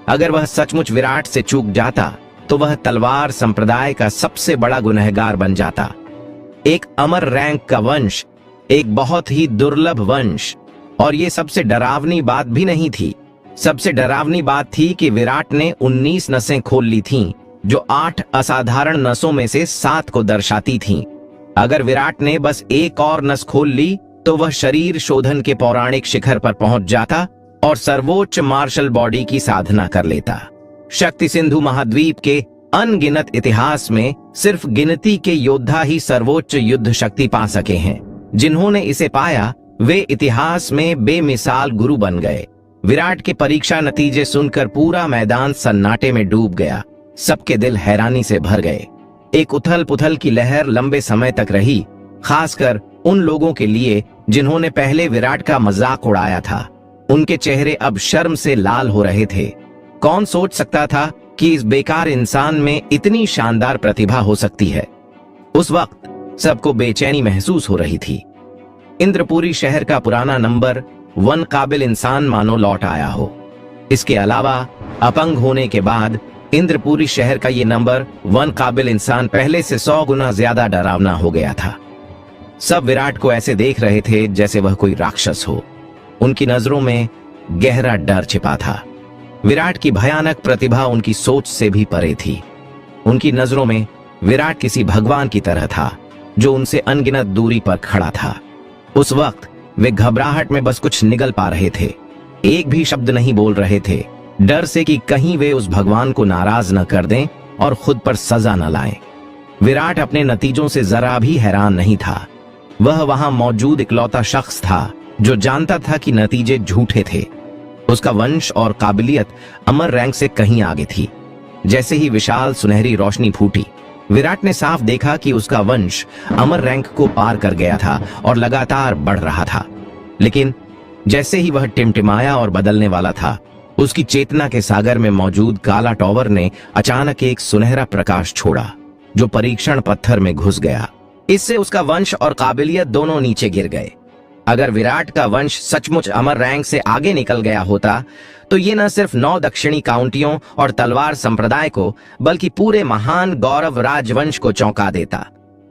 अगर वह सचमुच विराट से चूक जाता तो वह तलवार संप्रदाय का सबसे बड़ा गुनहगार बन जाता। एक अमर रैंक का वंश, एक बहुत ही दुर्लभ वंश। और ये सबसे डरावनी बात भी नहीं थी। सबसे डरावनी बात थी कि विराट ने 19 नसें खोल ली थीं, जो 8 असाधारण नसों में से 7 को दर्शाती थीं। अगर विराट ने बस एक और नस खोल ली तो वह शरीर शोधन के पौराणिक शिखर पर पहुंच जाता और सर्वोच्च मार्शल बॉडी की साधना कर लेता। शक्ति सिंधु महाद्वीप के अनगिनत इतिहास में सिर्फ गिनती के योद्धा ही सर्वोच्च युद्ध शक्ति पा सके हैं। जिन्होंने इसे पाया वे इतिहास में बेमिसाल गुरु बन गए। विराट के परीक्षा नतीजे सुनकर पूरा मैदान सन्नाटे में डूब गया। सबके दिल हैरानी से भर गए। एक उथल पुथल की लहर लंबे समय तक रही, खासकर उन लोगों के लिए जिन्होंने पहले विराट का मजाक उड़ाया था। उनके चेहरे अब शर्म से लाल हो रहे थे। कौन सोच सकता था कि इस बेकार इंसान में इतनी शानदार प्रतिभा हो सकती है। उस वक्त सबको बेचैनी महसूस हो रही थी। इंद्रपुरी शहर का पुराना नंबर 1 काबिल इंसान मानो लौट आया हो। इसके अलावा अपंग होने के बाद इंद्रपुरी शहर का ये नंबर 1 काबिल इंसान पहले से 100 गुना ज्यादा डरावना हो गया था। सब विराट को ऐसे देख रहे थे जैसे वह कोई राक्षस हो। उनकी नजरों में गहरा डर छिपा था। विराट की भयानक प्रतिभा उनकी सोच से भी परे थी। उनकी नजरों में विराट किसी भगवान की तरह था जो उनसे अनगिनत दूरी पर खड़ा था। उस वक्त वे घबराहट में बस कुछ निगल पा रहे थे। एक भी शब्द नहीं बोल रहे थे, डर से कि कहीं वे उस भगवान को नाराज न कर दें और खुद पर सजा न लाएं। विराट अपने नतीजों से जरा भी हैरान नहीं था। वह वहां मौजूद इकलौता शख्स था जो जानता था कि नतीजे झूठे थे। उसका वंश और काबिलियत अमर रैंक से कहीं आगे थी। जैसे ही विशाल सुनहरी रोशनी फूटी, विराट ने साफ देखा कि उसका वंश अमर रैंक को पार कर गया था और लगातार बढ़ रहा था। लेकिन जैसे ही वह टिमटिमाया और बदलने वाला था, उसकी चेतना के सागर में मौजूद काला टॉवर ने अचानक एक सुनहरा प्रकाश छोड़ा जो परीक्षण पत्थर में घुस गया। इससे उसका वंश और काबिलियत दोनों नीचे गिर गए। अगर विराट का वंश सचमुच अमर रैंक से आगे निकल गया होता तो ये न सिर्फ 9 दक्षिणी काउंटियों और तलवार संप्रदाय को बल्कि पूरे महान गौरव राजवंश को चौंका देता।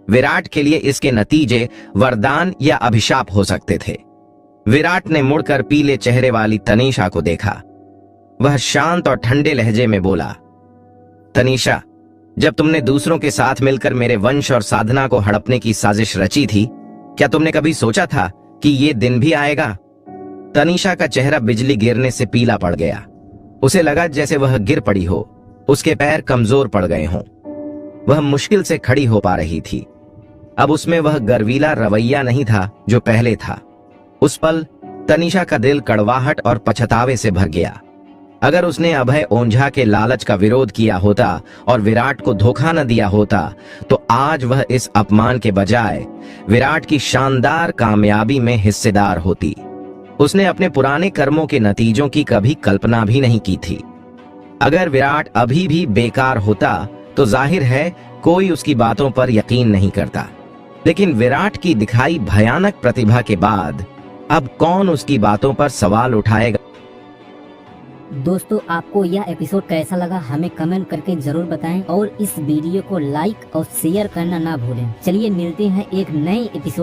विराट के लिए इसके नतीजे वरदान या अभिशाप हो सकते थे। विराट ने मुड़कर पीले चेहरे वाली तनीषा को देखा। वह शांत और ठंडे लहजे में बोला, तनीषा, जब तुमने दूसरों के साथ मिलकर मेरे वंश और साधना को हड़पने की साजिश रची थी, क्या तुमने कभी सोचा था कि ये दिन भी आएगा? तनीषा का चेहरा बिजली गिरने से पीला पड़ गया। उसे लगा जैसे वह गिर पड़ी हो, उसके पैर कमजोर पड़ गए हों। वह मुश्किल से खड़ी हो पा रही थी। अब उसमें वह गर्वीला रवैया नहीं था जो पहले था। उस पल तनीषा का दिल कड़वाहट और पछतावे से भर गया। अगर उसने अभय ओंझा के लालच का विरोध किया होता और विराट को धोखा न दिया होता, तो आज वह इस अपमान के बजाय विराट की शानदार कामयाबी में हिस्सेदार होती। उसने अपने पुराने कर्मों के नतीजों की कभी कल्पना भी नहीं की थी। अगर विराट अभी भी बेकार होता तो जाहिर है कोई उसकी बातों पर यकीन नहीं करता, लेकिन विराट की दिखाई भयानक प्रतिभा के बाद अब कौन उसकी बातों पर सवाल उठाएगा? दोस्तों, आपको यह एपिसोड कैसा लगा हमें कमेंट करके जरूर बताएं और इस वीडियो को लाइक और शेयर करना ना भूलें। चलिए मिलते हैं एक नए एपिसोड